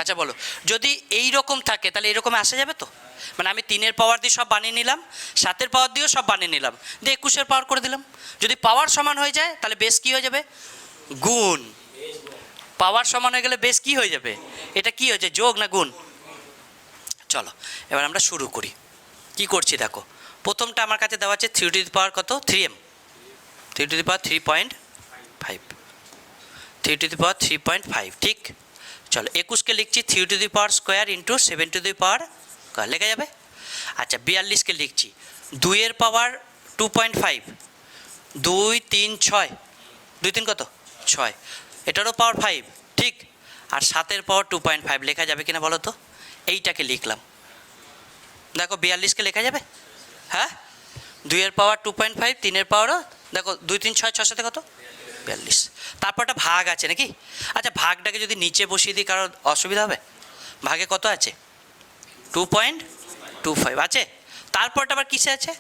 আচ্ছা বলো, যদি এই রকম থাকে তাহলে এরকমে আসা যাবে তো, মানে আমি 3-এর পাওয়ার দিয়ে সব বানিয়ে নিলাম, 7-এর পাওয়ার দিয়েও সব বানিয়ে নিলাম, দিয়ে 21-এর পাওয়ার করে দিলাম। যদি পাওয়ার সমান হয়ে যায় তাহলে বেস কী হয়ে যাবে, গুণ। পাওয়ার সমান হয়ে গেলে বেস কী হয়ে যাবে, এটা কি হয়েছে, যোগ না গুণ। চলো এবার আমরা শুরু করি। কি করছি দেখো, প্রথমটা আমার কাছে দেওয়া আছে 3 টু দি পাওয়ার কত 3m, 3 to the power 3.5, 3 to the পাওয়ার 3.5, ঠিক। চলো 21-কে লিখছি 3 to the power square into 7 to the power, লেখা যাবে। আচ্ছা 42-কে লিখছি 2-এর পাওয়ার 2.5, 2 3 6, 2 3 কত 6, এটারও পাওয়ার 5, ঠিক। আর 7-এর পাওয়ার 2.5 লেখা যাবে কিনা বলো তো? এইটাকে লিখলাম, দেখো 42কে লেখা যাবে? হ্যাঁ, 2-এর পাওয়ার 2.5, 3-এর পাওয়ারও দেখো 2 3 6, 6 7 কত 42। তারপরটা ভাগ আছে নাকি? আচ্ছা, ভাগটাকে যদি নিচে বসিয়ে দিই কারোর অসুবিধা হবে? ভাগে কত আছে? 2.25 আছে। তারপরটা আবার কিসে আছে?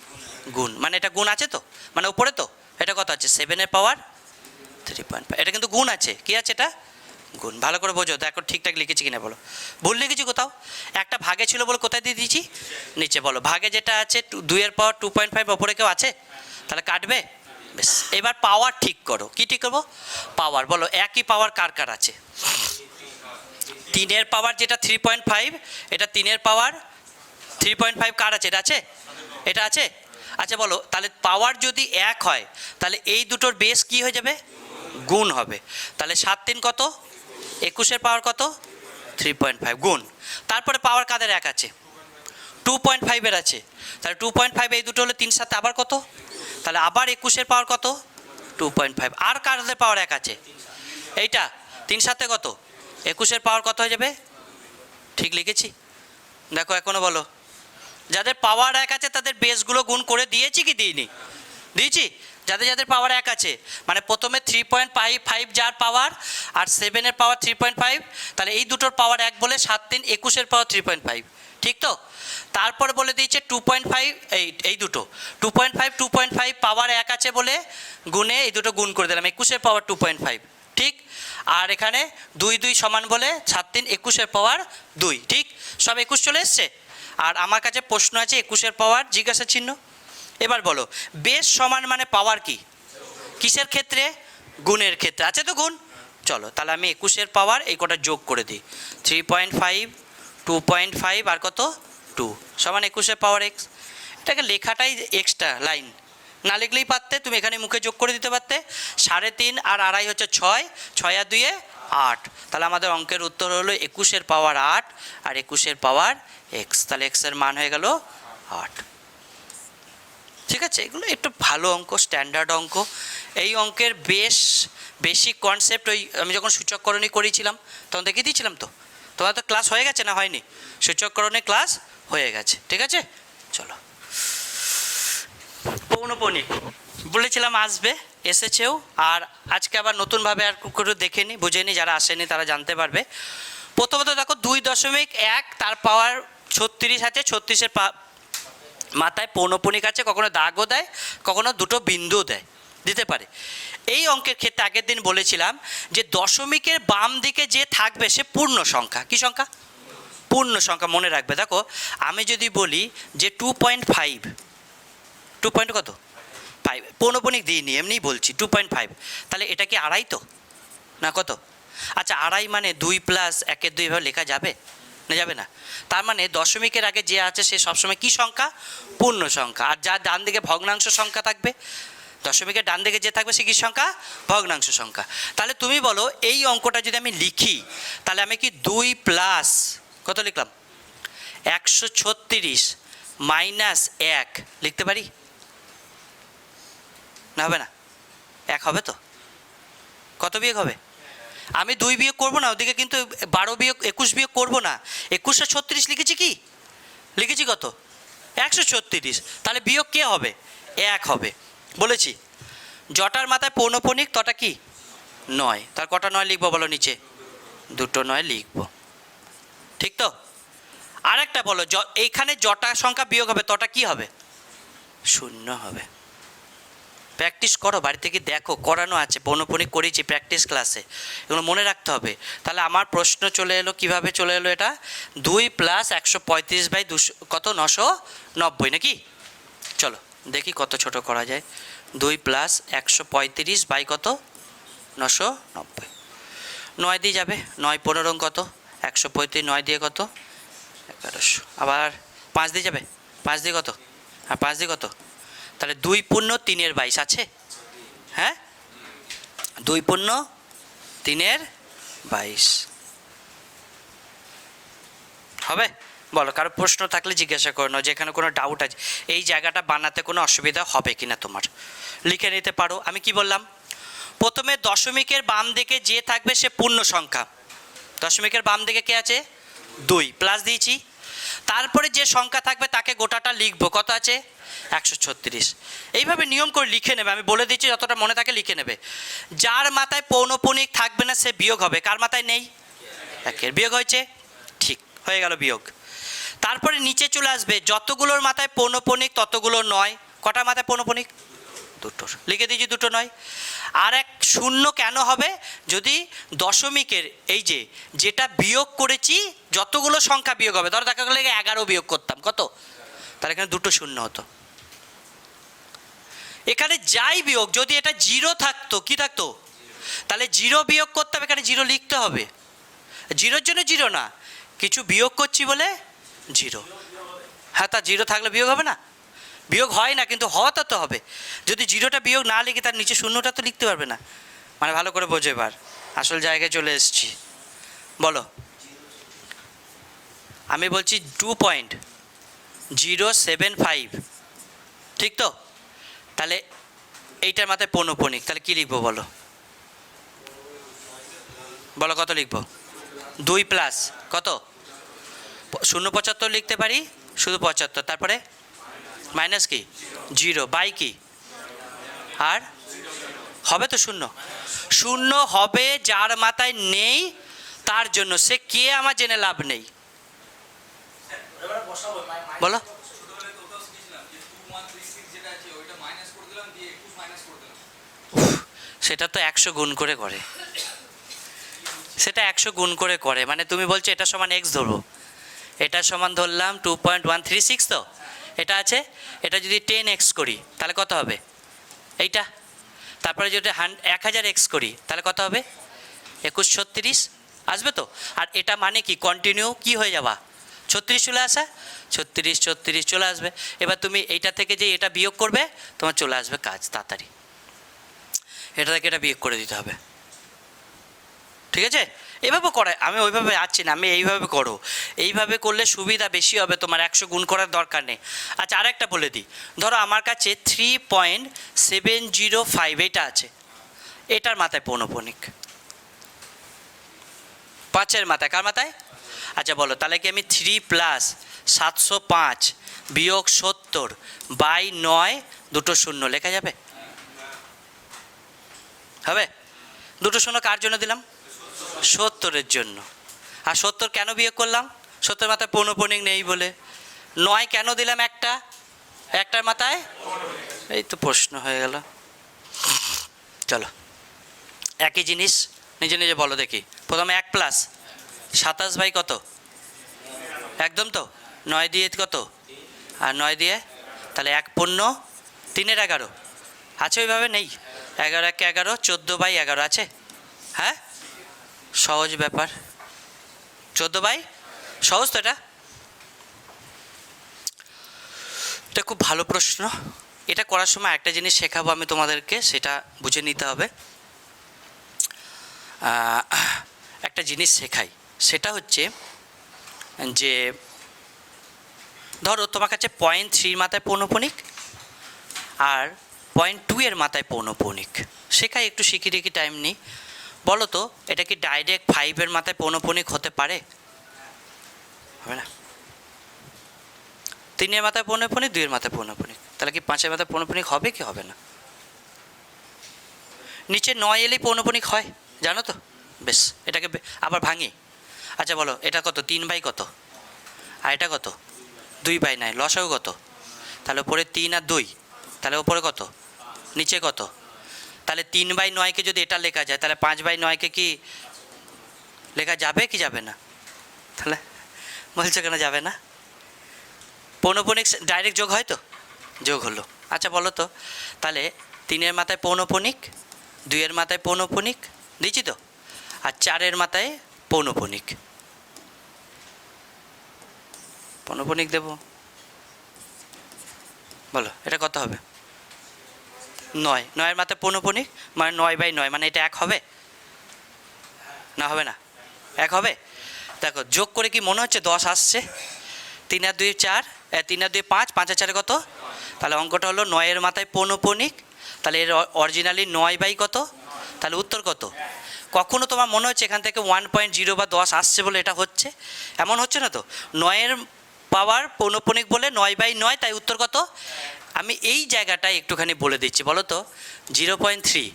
গুণ, মানে এটা গুণ আছে তো, মানে উপরে তো এটা কত আছে? 7-এর পাওয়ার 3.5, এটা কিন্তু গুণ আছে। কি আছে এটা? গুণ। ভালো করে বোঝো, দেখো ঠিকঠাক লিখেছি কিনা বলো। ভুল লিখেছি কোথাও? একটা ভাগে ছিল বলে কোথায় দিয়ে দিয়েছি? নিচে। বলো ভাগে যেটা আছে 2-এর পাওয়ার 2.5 ওপরে কেউ আছে? তাহলে কাটবে। বেশ, এবার পাওয়ার ঠিক করো। কি ঠিক করবো? পাওয়ার। বলো একই পাওয়ার কার কার আছে? 3-এর পাওয়ার যেটা 3.5, এটা 3-এর পাওয়ার 3.5 কার আছে? এটা আছে? এটা আছে। আচ্ছা বলো, তাহলে পাওয়ার যদি 1 হয় তাহলে এই দুটোর বেস কি হয়ে যাবে? গুণ হবে। তাহলে 7 3 কত? 21-এর পাওয়ার কত? 3.5 গুণ। তারপরে পাওয়ার কাদের 1 আছে? 2.5-এর আছে। তাহলে 2.5 এই দুটো হলে 3 7 আবার কত? তাহলে আবার 21-এর পাওয়ার কত? 2.5। আর কাদের পাওয়ার 1 আছে? এইটা 3 7 কত? 21-এর পাওয়ার কত হয়ে যাবে? ঠিক লিখেছি? দেখো এখনো বলো। যাদের পাওয়ার 1 আছে তাদের বেসগুলো গুণ করে দিয়েছি কি দিইনি? দিয়েছি। যাদের যাদের পাওয়ার 1 আছে, মানে প্রথমে 3.5 যার পাওয়ার, আর 7-এর পাওয়ার 3.5, তাহলে এই দুটোর পাওয়ার 1 বলে 7 3 21-এর পাওয়ার 3.5, ঠিক তো? তারপরে বলে দিয়েছে 2.5, এই দুটো 2.5 পাওয়ার 1 আছে বলে গুণে এই দুটো গুণ করে দিলাম, 21-এর পাওয়ার 2.5, ঠিক। আর এখানে 2 2 সমান বলে 7 3 21-এর পাওয়ার 2, ঠিক। সব 21 চলে এসছে। আর আমার কাছে প্রশ্ন আছে 21-এর পাওয়ার জিজ্ঞাসা চিহ্ন। এবার বলো বেস সমান মানে পাওয়ার কি? কিসের ক্ষেত্রে? গুণের ক্ষেত্রে। আছে তো গুণ। চলো তাহলে আমি 21-এর পাওয়ার এই কটা যোগ করে দিই। 3.5 2.5 আর কত 2 সমান 21-এর পাওয়ার এক্স। এটাকে লেখাটাই এক্সট্রা লাইন, না লিখলেই পারতে, তুমি এখানে মুখে যোগ করে দিতে পারতে। 3.5 আর 2.5 হচ্ছে 6, 6 আর 2 8। তাহলে আমাদের অঙ্কের উত্তর হলো 21-এর পাওয়ার 8 আর 21-এর পাওয়ার এক্স। তাহলে এক্সের মান হয়ে গেল 8। ঠিক আছে, এগুলো একটু ভালো অঙ্ক, স্ট্যান্ডার্ড অঙ্ক। এই অঙ্কের বেসিক কনসেপ্ট ওই আমি যখন সূচককরণী করেছিলাম তখন দেখিয়ে দিয়েছিলাম তো। তোমার তো ক্লাস হয়ে গেছে না হয়নি? সূচককরণে ক্লাস হয়ে গেছে, ঠিক আছে। চলো, পৌনঃপুনিক বলেছিলাম আসবে, এসেছেও। আর আজকে আবার নতুনভাবে আর করে দেখে নি, বুঝে নি, যারা আসেনি তারা জানতে পারবে। প্রথমত দেখো 2.1 তার পাওয়ার 36 আছে, 36-এর মাথায় পৌনঃপুনিক আছে, কখনো দাগও দেয়, কখনো দুটো বিন্দুও দিতে পারে। এই অঙ্কের ক্ষেত্রে আগের দিন বলেছিলাম যে দশমিকের বাম দিকে যে থাকবে সে পূর্ণ সংখ্যা। কি সংখ্যা? পূর্ণ সংখ্যা। মনে রাখবে। দেখো আমি যদি বলি যে 2.5, 2 কত 5, পৌনঃপুনিক দিইনি, এমনিই বলছি 2.5, তাহলে এটা কি আড়াই তো না কত? আচ্ছা, আড়াই মানে 2 + 1 2 এভাবে লেখা যাবে না? যাবে না। তার মানে দশমিকের আগে যে আছে সে সবসময় কি সংখ্যা? পূর্ণ সংখ্যা। আর যার ডান দিকে ভগ্নাংশ সংখ্যা থাকবে, দশমিকের ডান দিকে যে থাকবে সে কি সংখ্যা? ভগ্নাংশ সংখ্যা। তাহলে তুমি বলো এই অঙ্কটা যদি আমি লিখি তাহলে আমি কি 2 + কত লিখলাম? 136 - 1 লিখতে পারি না? হবে না? 1 হবে তো? কত বিয়োগ হবে? আমি 2 বিয়োগ করবো না, ওদিকে কিন্তু 12 বিয়োগ 21 বিয়োগ করবো না। 21 আর 36 লিখেছি, কি লিখেছি? কত? 136। তাহলে বিয়োগ কে হবে? 1 হবে। বলেছি জটার মাথায় পৌনঃপুনিক তটা কি 9। তার কটা 9 লিখবো বলো নিচে? দুটো 9 লিখবো, ঠিক তো? আরেকটা বলো, এইখানে জটা সংখ্যা বিয়োগ হবে তটা কি হবে? 0 হবে। প্র্যাকটিস করো, বাড়ি থেকে দেখো, করানো আছে, পৌনঃপুনিক করেছি প্র্যাকটিস ক্লাসে, এগুলো মনে রাখতে হবে। তাহলে আমার প্রশ্ন চলে এলো, কিভাবে চলে এলো এটা? 2 + 135/200 কত? 990 নাকি? চলো দেখি কত ছোট করা যায়। 2 + 135 কত? 990। 9 দিয়ে যাবে, 9 15 কত? 135, 9 দিয়ে কত? 1100। আবার 5 দিয়ে যাবে, 5 দিয়ে কত? আর 5 দিয়ে কত? তাহলে 2 × 3 = 22 আছে। হ্যাঁ, 2 × 3 = 22 হবে। বলো, কারো প্রশ্ন থাকলে জিজ্ঞাসা করে নাও, যেখানে কোনো ডাউট আছে, এই জায়গাটা বানাতে কোনো অসুবিধা হবে কি না তোমার, লিখে নিতে পারো। আমি কি বললাম, প্রথমে দশমিকের বাম দিকে যে থাকবে সে পূর্ণ সংখ্যা। দশমিকের বাম দিকে কে আছে? 2, প্লাস দিয়েছি। তারপরে যে সংখ্যা থাকবে তাকে গোটাটা লিখবো, কত আছে? 136। এইভাবে নিয়ম করে লিখে নেবে, আমি বলে দিচ্ছি, যতটা মনে থাকে লিখে নেবে। যার মাথায় পৌনঃপুনিক থাকবে না সে বিয়োগ হবে। কার মাথায় নেই? একের বিয়োগ হয়েছে, ঠিক হয়ে গেল বিয়োগ। তারপরে নিচে চলে আসবে, যতগুলোর মাথায় পৌনঃপুনিক ততগুলো নয়। কটা মাথায় পৌনঃপুনিক? দুটোর, লিখে দিয়েছি দুটো নয়। আর এক শূন্য কেন হবে? যদি দশমিকের এই যে যেটা বিয়োগ করেছি যতগুলো সংখ্যা বিয়োগ হবে, ধরো দেখা গেলে 11 বিয়োগ করতাম, কত? তাহলে এখানে দুটো শূন্য হতো। এখানে যাই বিয়োগ, যদি এটা 0 থাকতো, কি থাকতো? তাহলে 0 বিয়োগ করতে হবে, এখানে 0 লিখতে হবে। 0-র জন্য 0 না, কিছু বিয়োগ করছি বলে 0। হ্যাঁ, তা 0 থাকলে বিয়োগ হবে না? বিয়োগ হয় না, কিন্তু হওয়াটা তো হবে। যদি 0টা বিয়োগ না লিখে তার নিচে শূন্যটা তো লিখতে পারবে না। মানে ভালো করে বোঝো, এবার আসল জায়গায় চলে এসেছি। বলো, আমি বলছি 2.075, ঠিক তো? তাহলে এইটার মাথায় পৌনঃপুনিক, তাহলে কি লিখবো বলো? বলো কত লিখবো? 2 প্লাস কত? 0.75 লিখতে পারি, শুধু 75। তারপরে মাইনাস কি? 0 বাই কি? আর হবে তো শূন্য। শূন্য হবে যার মাথায় নেই তার জন্য, সে কে আমার জেনে লাভ নেই। বলো, সেটা তো 100 গুণ করে করে, সেটা 100 গুণ করে করে। মানে তুমি বলছো এটা সমান x ধরবো, এটা সমান ধরলাম 2.136, তো এটা আছে, এটা যদি 10x করি তাহলে কত হবে? এইটা। তারপরে যদি 1000x করি তাহলে কত হবে? 2136 আসবে তো। আর এটা মানে কি? কন্টিনিউ কি হয়ে যাবা, 36 চলে আসা, 36 চলে আসবে। এবার তুমি এইটা থেকে যে এটা বিয়োগ করবে, তোমার চলে আসবে কাজ তাড়াতাড়ি। এটা থেকে এটা বিয়োগ করে দিতে হবে, ঠিক আছে? এভাবে করে, আমি ওইভাবে আছি না, আমি এইভাবে করো। এইভাবে করলে সুবিধা বেশি হবে তোমার, 100 গুণ করার দরকার নেই। আচ্ছা, আরেকটা বলে দিই, ধরো আমার কাছে 3.705 এটা আছে, এটার মাথায় পৌনঃপুনিক, 5-এর মাথায়। কার মাথায়? আচ্ছা বলো, তাহলে কি আমি 3 প্লাস 705 বিয়োগ 70 বাই 9, দুটো শূন্য লেখা যাবে? হবে? দুটো শূন্য কার জন্য দিলাম? 70-এর জন্য। আর 70 কেন বিয়োগ করলাম? 70 মাথায় পৌনঃপুনিক নেই বলে। 9 কেন দিলাম? একটার মাথায়, এই তো প্রশ্ন হয়ে গেল। চলো, একই জিনিস নিজে নিজে বলো দেখি। প্রথমে 1 প্লাস 27 বাই কত? একদম তো। 9 দিয়ে কত? আর 9 দিয়ে, তাহলে 1 পূর্ণ 3-এর 11 আছে, ওইভাবে নেই। 11 1 11, 14 বাই 11 আছে। হ্যাঁ, সহজ ব্যাপার, 14 বাই, সহজ তো এটা। এটা খুব ভালো প্রশ্ন। এটা করার সময় একটা জিনিস শেখাবো আমি তোমাদেরকে, সেটা বুঝে নিতে হবে। একটা জিনিস শেখাই, সেটা হচ্ছে যে ধরো তোমার কাছে 0.3 মাথায় পৌনঃপুনিক আর 0.2 মাথায় পৌনঃপুনিক শেখাই, একটু শিখি রেখি, টাইম নেই। বলো তো, এটা কি ডাইরেক্ট 5-এর মাথায় পৌনঃপুনিক হতে পারে? হবে না। 3-এর মাথায় পৌনঃপুনিক, 2-এর মাথায় পৌনঃপুনিক, তাহলে কি 5-এর মাথায় পৌনঃপুনিক হবে কি হবে না? নিচে 9 এলেই পৌনঃপুনিক হয়, জানো তো? বেশ, এটাকে আবার ভাঙি। আচ্ছা বলো, এটা কত? 3 বাই কত? আর এটা কত? 2 বাই 9, লসাগু কত? তাহলে ওপরে 3 আর 2, তাহলে ওপরে কত? নিচে কত? তাহলে 3 বাই 9কে যদি এটা লেখা যায়, তাহলে 5 বাই 9কে কি লেখা যাবে কি যাবে না? তাহলে বলছো কেন যাবে না? পৌনঃপুনিক ডাইরেক্ট যোগ হয় তো, যোগ হলো। আচ্ছা বলো তো, তাহলে 3-এর মাথায় পৌনঃপুনিক, 2-এর মাথায় পৌনঃপুনিক দিচ্ছি তো, আর 4-এর মাথায় পৌনঃপুনিক, পৌনঃপুনিক দেবো। বলো এটা কত হবে? 9, 9-এর মাথায় পৌনঃপুনিক মানে 9 বাই 9, মানে এটা 1 হবে না? হবে না? 1 হবে? দেখো যোগ করে কি মনে হচ্ছে 10 আসছে? 3 আর 2 4, 3 আর 2 5, 5 আর 4 কত? তাহলে অঙ্কটা হলো 9-এর মাথায় পৌনঃপুনিক, তাহলে এর অরিজিনালি 9 বাই কত? তাহলে উত্তর কত? কখনো তোমার মনে হচ্ছে এখান থেকে 1.0 বা 10 আসছে বলে এটা হচ্ছে? এমন হচ্ছে না তো। 9-এর পাওয়ার পৌনঃপুনিক বলে 9/9, তাই উত্তর কত? আমি এই জায়গাটায় একটুখানি বলে দিচ্ছি, বলো তো। 0.3,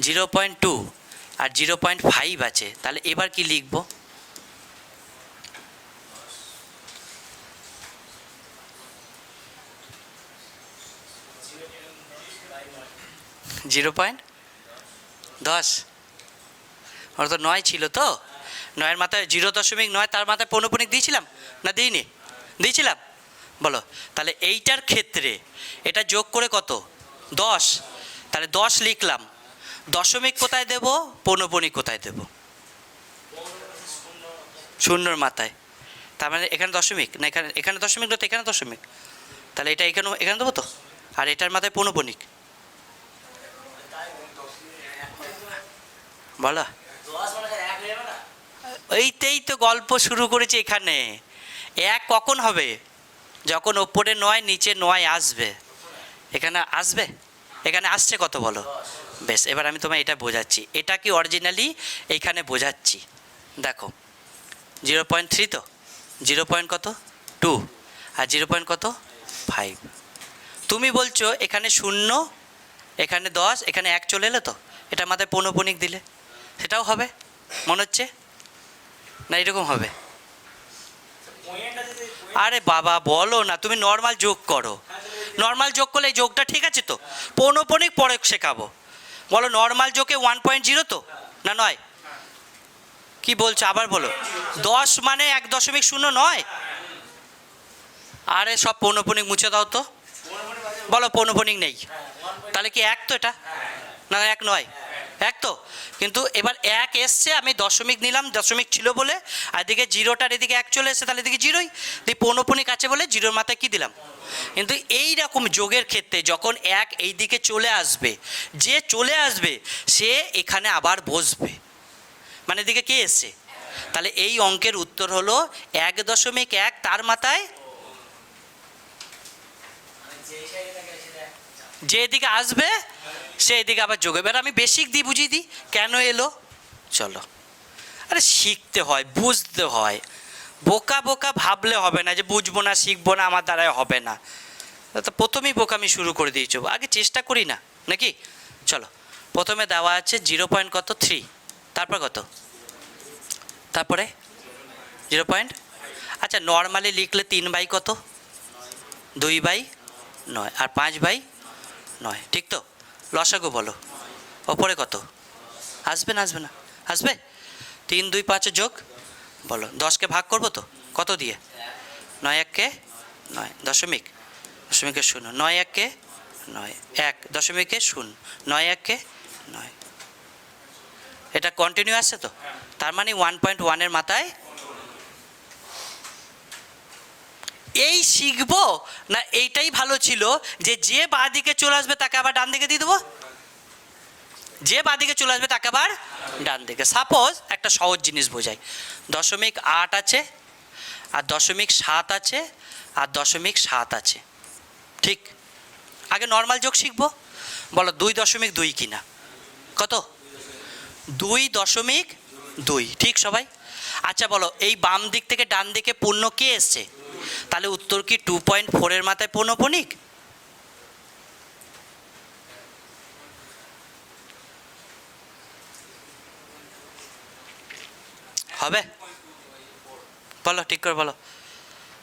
0.2 আর 0.5 আছে, তাহলে এবার কি লিখব? 0.10, ওরা তো 9 ছিল তো। 9-এর মাথায় 0.9, তার মাথায় পৌনঃপুনিক দিয়েছিলাম না দিইনি? দিয়েছিলাম। বলো, তাহলে এইটার ক্ষেত্রে এটা যোগ করে কত? 10। তাহলে 10 লিখলাম, দশমিক কোথায় দেব, পৌনঃপুনিক কোথায় দেব? শূন্যর মাথায়। তার মানে এখানে দশমিক না, এখানে দশমিক না তো এখানে দশমিক, তাহলে এটা এখানে দেবো তো। আর এটার মাথায় পৌনঃপুনিক, বলো। এইতেই তো গল্প শুরু করেছে এখানে। এক কখন হবে? যখন ওপরে 9 নিচে 9 আসবে। এখানে আসবে? এখানে আসছে কত বলো? বেশ, এবার আমি তোমায় এটা বোঝাচ্ছি, এটা কি অরিজিনালি এইখানে বোঝাচ্ছি। দেখো 0.3 তো, 0.2 আর 0.5। তুমি বলছো এখানে 0, এখানে 10, এখানে 1 চলে এলো তো, এটা মাথায় পৌনঃপুনিক দিলে সেটাও হবে মনে হচ্ছে না? এরকম হবে? আরে বাবা বলো না, তুমি নর্মাল যোগ করো। নর্মাল যোগ করলে এই যোগটা ঠিক আছে তো, পৌনঃপুনিক পরে শেখাবো। বলো নর্মাল যোগে 1.0 তো না নয়? কি বলছো আবার বলো। 10 মানে 1.0 নয়? আরে সব পৌনঃপুনিক মুছে দাও তো। বলো পৌনঃপুনিক নেই, তাহলে কি 1 তো এটা? না 1 নয়, 1 তো। কিন্তু এবার 1 এসছে, আমি দশমিক নিলাম, দশমিক ছিল বলে, আর এদিকে 0টার এদিকে 1 চলে এসছে, তাহলে এদিকে 0ই দিয়ে পৌনঃপুনিক আছে বলে 0-র মাথায় কি দিলাম। কিন্তু এই রকম যোগের ক্ষেত্রে যখন 1 এই দিকে চলে আসবে, যে চলে আসবে সে এখানে আবার বসবে, মানে এদিকে কে এসছে। তাহলে এই অঙ্কের উত্তর হলো 1.1, তার মাথায় যে এদিকে আসবে সে এদিকে আবার যোগ। এবার আমি বেসিক দিই, বুঝিয়ে দিই কেন এলো। চলো, আরে শিখতে হয়, বুঝতে হয়। বোকা বোকা ভাবলে হবে না যে বুঝবো না, শিখবো না, আমার দ্বারাই হবে না। তো প্রথমেই বোকামি শুরু করে দিয়েছো, আগে চেষ্টা করি না নাকি? চলো, প্রথমে দেওয়া আছে 0.3, তারপর কত? তারপরে 0. আচ্ছা নর্মালি লিখলে 3/, কত? 2/9 আর 5/9, ঠিক তো? লসাগু বলো, ওপরে কত আসবে? না আসবে না? আসবে। 3, 2, 5 যোগ, বলো 10কে ভাগ করবো তো কত দিয়ে? 9 1-কে 9, দশমিক, দশমিকে 0, 9 1-কে 9, 1 দশমিকে 0, 9 1-কে 9। এটা কন্টিনিউ আসছে তো, তার মানে 1.1-এর মাথায়। এই শিখবো না এইটাই ভালো ছিল যে যে বাঁ দিকে চলে আসবে তাকে আবার ডান দিকে দিয়ে দেবো, যে বাঁ দিকে চলে আসবে তাকে আবার ডান দিকে। সাপোজ একটা সহজ জিনিস বোঝাই, 0.8 আছে আর 0.7 আছে আর 0.7 আছে, ঠিক? আগে নর্মাল যোগ শিখবো। বলো 2.2 কিনা? কত? 2.2, ঠিক সবাই? আচ্ছা বলো এই বাম দিক থেকে ডান দিকে পূর্ণ কে এসছে? তাহলে উত্তর কি 2.4-এর মাথায় পৌনঃপুনিক? হবে? বলো ঠিক করে বলো,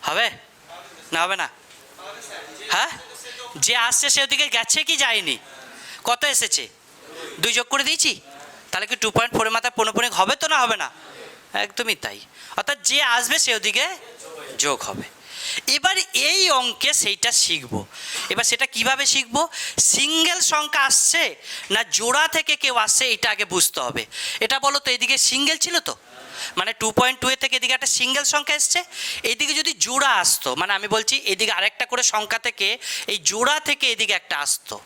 হবে না হবে না? হ্যাঁ, যে আসছে সে ওদিকে গেছে কি যায়নি? কত এসেছে? 2 যোগ করে দিয়েছি, তাহলে কি 2.4-এর মাথায় পৌনঃপুনিক হবে তো না হবে না? একদমই তাই, অর্থাৎ যে আসবে সে ওদিকে যোগ হবে। এবার এই অঙ্কে সেইটা শিখবো। এবার সেটা কিভাবে শিখবো? সিঙ্গেল সংখ্যা আসছে না জোড়া থেকে কেউ আসছে এটা আগে বুঝতে হবে। এটা বলো তো, এদিকে সিঙ্গেল ছিল তো, মানে 2.2 থেকে এদিকে একটা সিঙ্গেল সংখ্যা এসছে, এইদিকে যদি জোড়া আসতো, মানে আমি বলছি এদিকে আরেকটা করে সংখ্যা থেকে এই জোড়া থেকে এদিকে একটা আসতো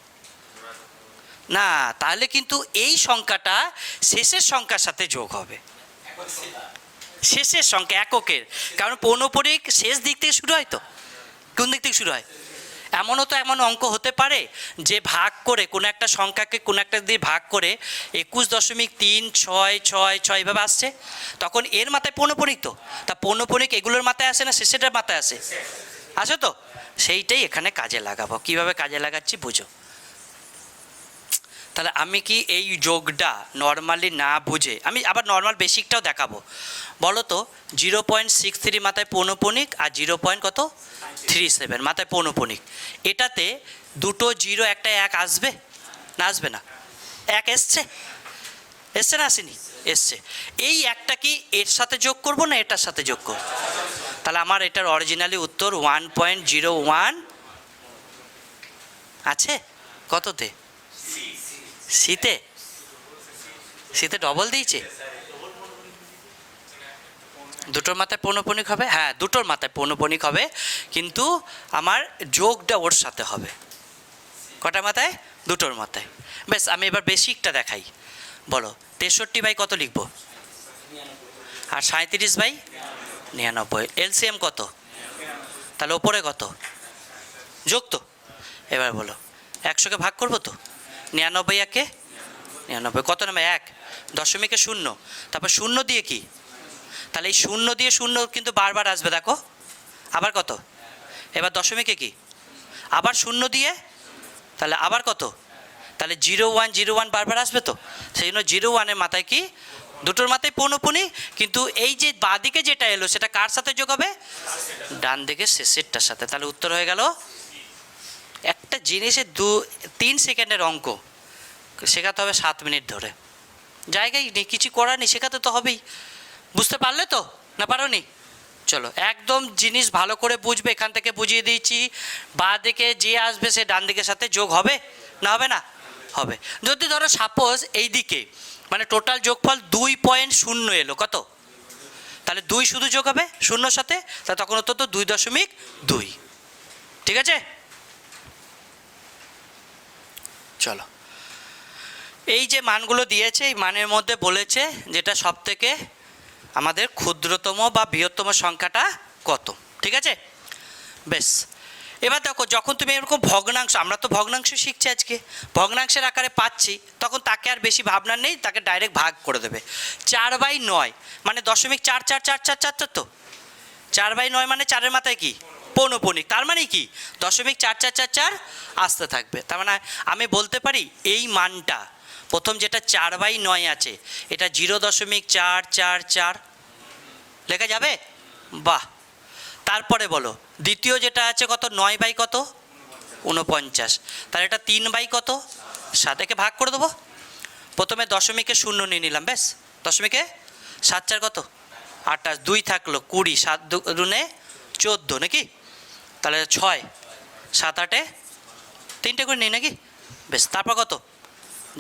না, তাহলে কিন্তু এই সংখ্যাটা শেষের সংখ্যার সাথে যোগ হবে। শেষের সংখ্যা এককের, কারণ পৌনঃপুনিক শেষ দিক থেকে শুরু হয় তো। কোন দিক থেকে শুরু হয়? এমনও তো এমন অঙ্ক হতে পারে যে ভাগ করে কোনো একটা সংখ্যাকে কোনো একটা দিয়ে ভাগ করে 21.366 এভাবে আসছে, তখন এর মাথায় পৌনঃপুনিক তো, তা পৌনঃপুনিক এগুলোর মাথায় আসে না শেষেরটার মাথায় আসে? আসে তো, সেইটাই এখানে কাজে লাগাবো। কিভাবে কাজে লাগাচ্ছি বুঝো। তাহলে আমি কি এই যোগটা নর্মালি না বুঝে আমি আবার নর্মাল বেসিকটাও দেখাবো। বলো তো 0.63 মাথায় পৌনঃপুনিক আর 0.37 মাথায় পৌনঃপুনিক, এটাতে দুটো জিরো একটা এক আসবে না? আসবে না? এক এসছে, এসছে না আসেনি? এসছে। এই একটা কি এর সাথে যোগ করব না এটার সাথে যোগ করব? তাহলে আমার এটার অরিজিনালি উত্তর 1.01 আছে। কততে? শীতে? শীতে ডবল দিয়েছে? দুটোর মাথায় পৌনঃপুনিক হবে, হ্যাঁ দুটোর মাথায় পৌনঃপুনিক হবে, কিন্তু আমার যোগটা ওর সাথে হবে। কটার মাথায়? দুটোর মাথায়। বেশ, আমি এবার বেসিকটা দেখাই। বলো 63 কত লিখবো? আর 37/99। এলসিএম কত? তাহলে ওপরে কত? যোগ তো। এবার বলো 100কে ভাগ করবো তো? 99 একে 99, কত নামে? 1, দশমিকে 0, তারপর 0 দিয়ে কি? তাহলে এই 0 দিয়ে 0 কিন্তু বারবার আসবে, দেখো আবার কত? এবার দশমিকে কি? আবার 0 দিয়ে, তাহলে আবার কত? তাহলে 0101 বারবার আসবে তো, সেই জন্য 01-এর মাথায় কি? দুটোর মাথায় পৌনঃপুনিক, কিন্তু এই যে বাঁদিকে যেটা এলো সেটা কার সাথে যোগ হবে? ডান দিকে শেষেরটার সাথে। তাহলে উত্তর হয়ে গেল। একটা জিনিসের 3 সেকেন্ডের অঙ্ক শেখাতে হবে 7 মিনিট ধরে, জায়গায় নেই, কিছু করার নেই, শেখাতে তো হবেই। বুঝতে পারলে তো না পারোনি? চলো একদম জিনিস ভালো করে বুঝবে, এখান থেকে বুঝিয়ে দিয়েছি। বাঁ দিকে যে আসবে সে ডান দিকের সাথে যোগ হবে না হবে না? হবে। যদি ধরো সাপোজ এই দিকে মানে টোটাল যোগফল 2.0 এলো, কত? তাহলে 2 শুধু যোগ হবে 0-র সাথে, তা তখন হতো তো 2.2। ঠিক আছে, চলো এই যে মানগুলো দিয়েছে এই মানের মধ্যে বলেছে যেটা সব থেকে আমাদের ক্ষুদ্রতম বা বৃহত্তম সংখ্যাটা কত। ঠিক আছে, বেশ। এবার দেখো যখন তুমি এরকম ভগ্নাংশ, আমরা তো ভগ্নাংশ শিখছি আজকে, ভগ্নাংশের আকারে পাচ্ছি, তখন তাকে আর বেশি ভাবনার নেই, তাকে ডাইরেক্ট ভাগ করে দেবে। 4/9 মানে 0.4444, তো 4/9 মানে 4-এর মাথায় কি? পৌনঃপুনিক, তার মানে কি 0.4444 আসতে থাকবে। তার মানে আমি বলতে পারি এই মানটা প্রথম যেটা 4/9 আছে এটা 0.444 লেখা যাবে? বাহ। তারপরে বলো দ্বিতীয় যেটা আছে কত? 9 কত? 49। তাহলে এটা 3 কত? 7, একে ভাগ করে দেবো। প্রথমে দশমিকে 0 নিয়ে নিলাম, বেশ। দশমিকে 7 4 কত? 28, 2 থাকলো 20, 7 2 14 নাকি? তাহলে 6, 7 8 3টে করে নিই নাকি? বেশ। তারপর কত?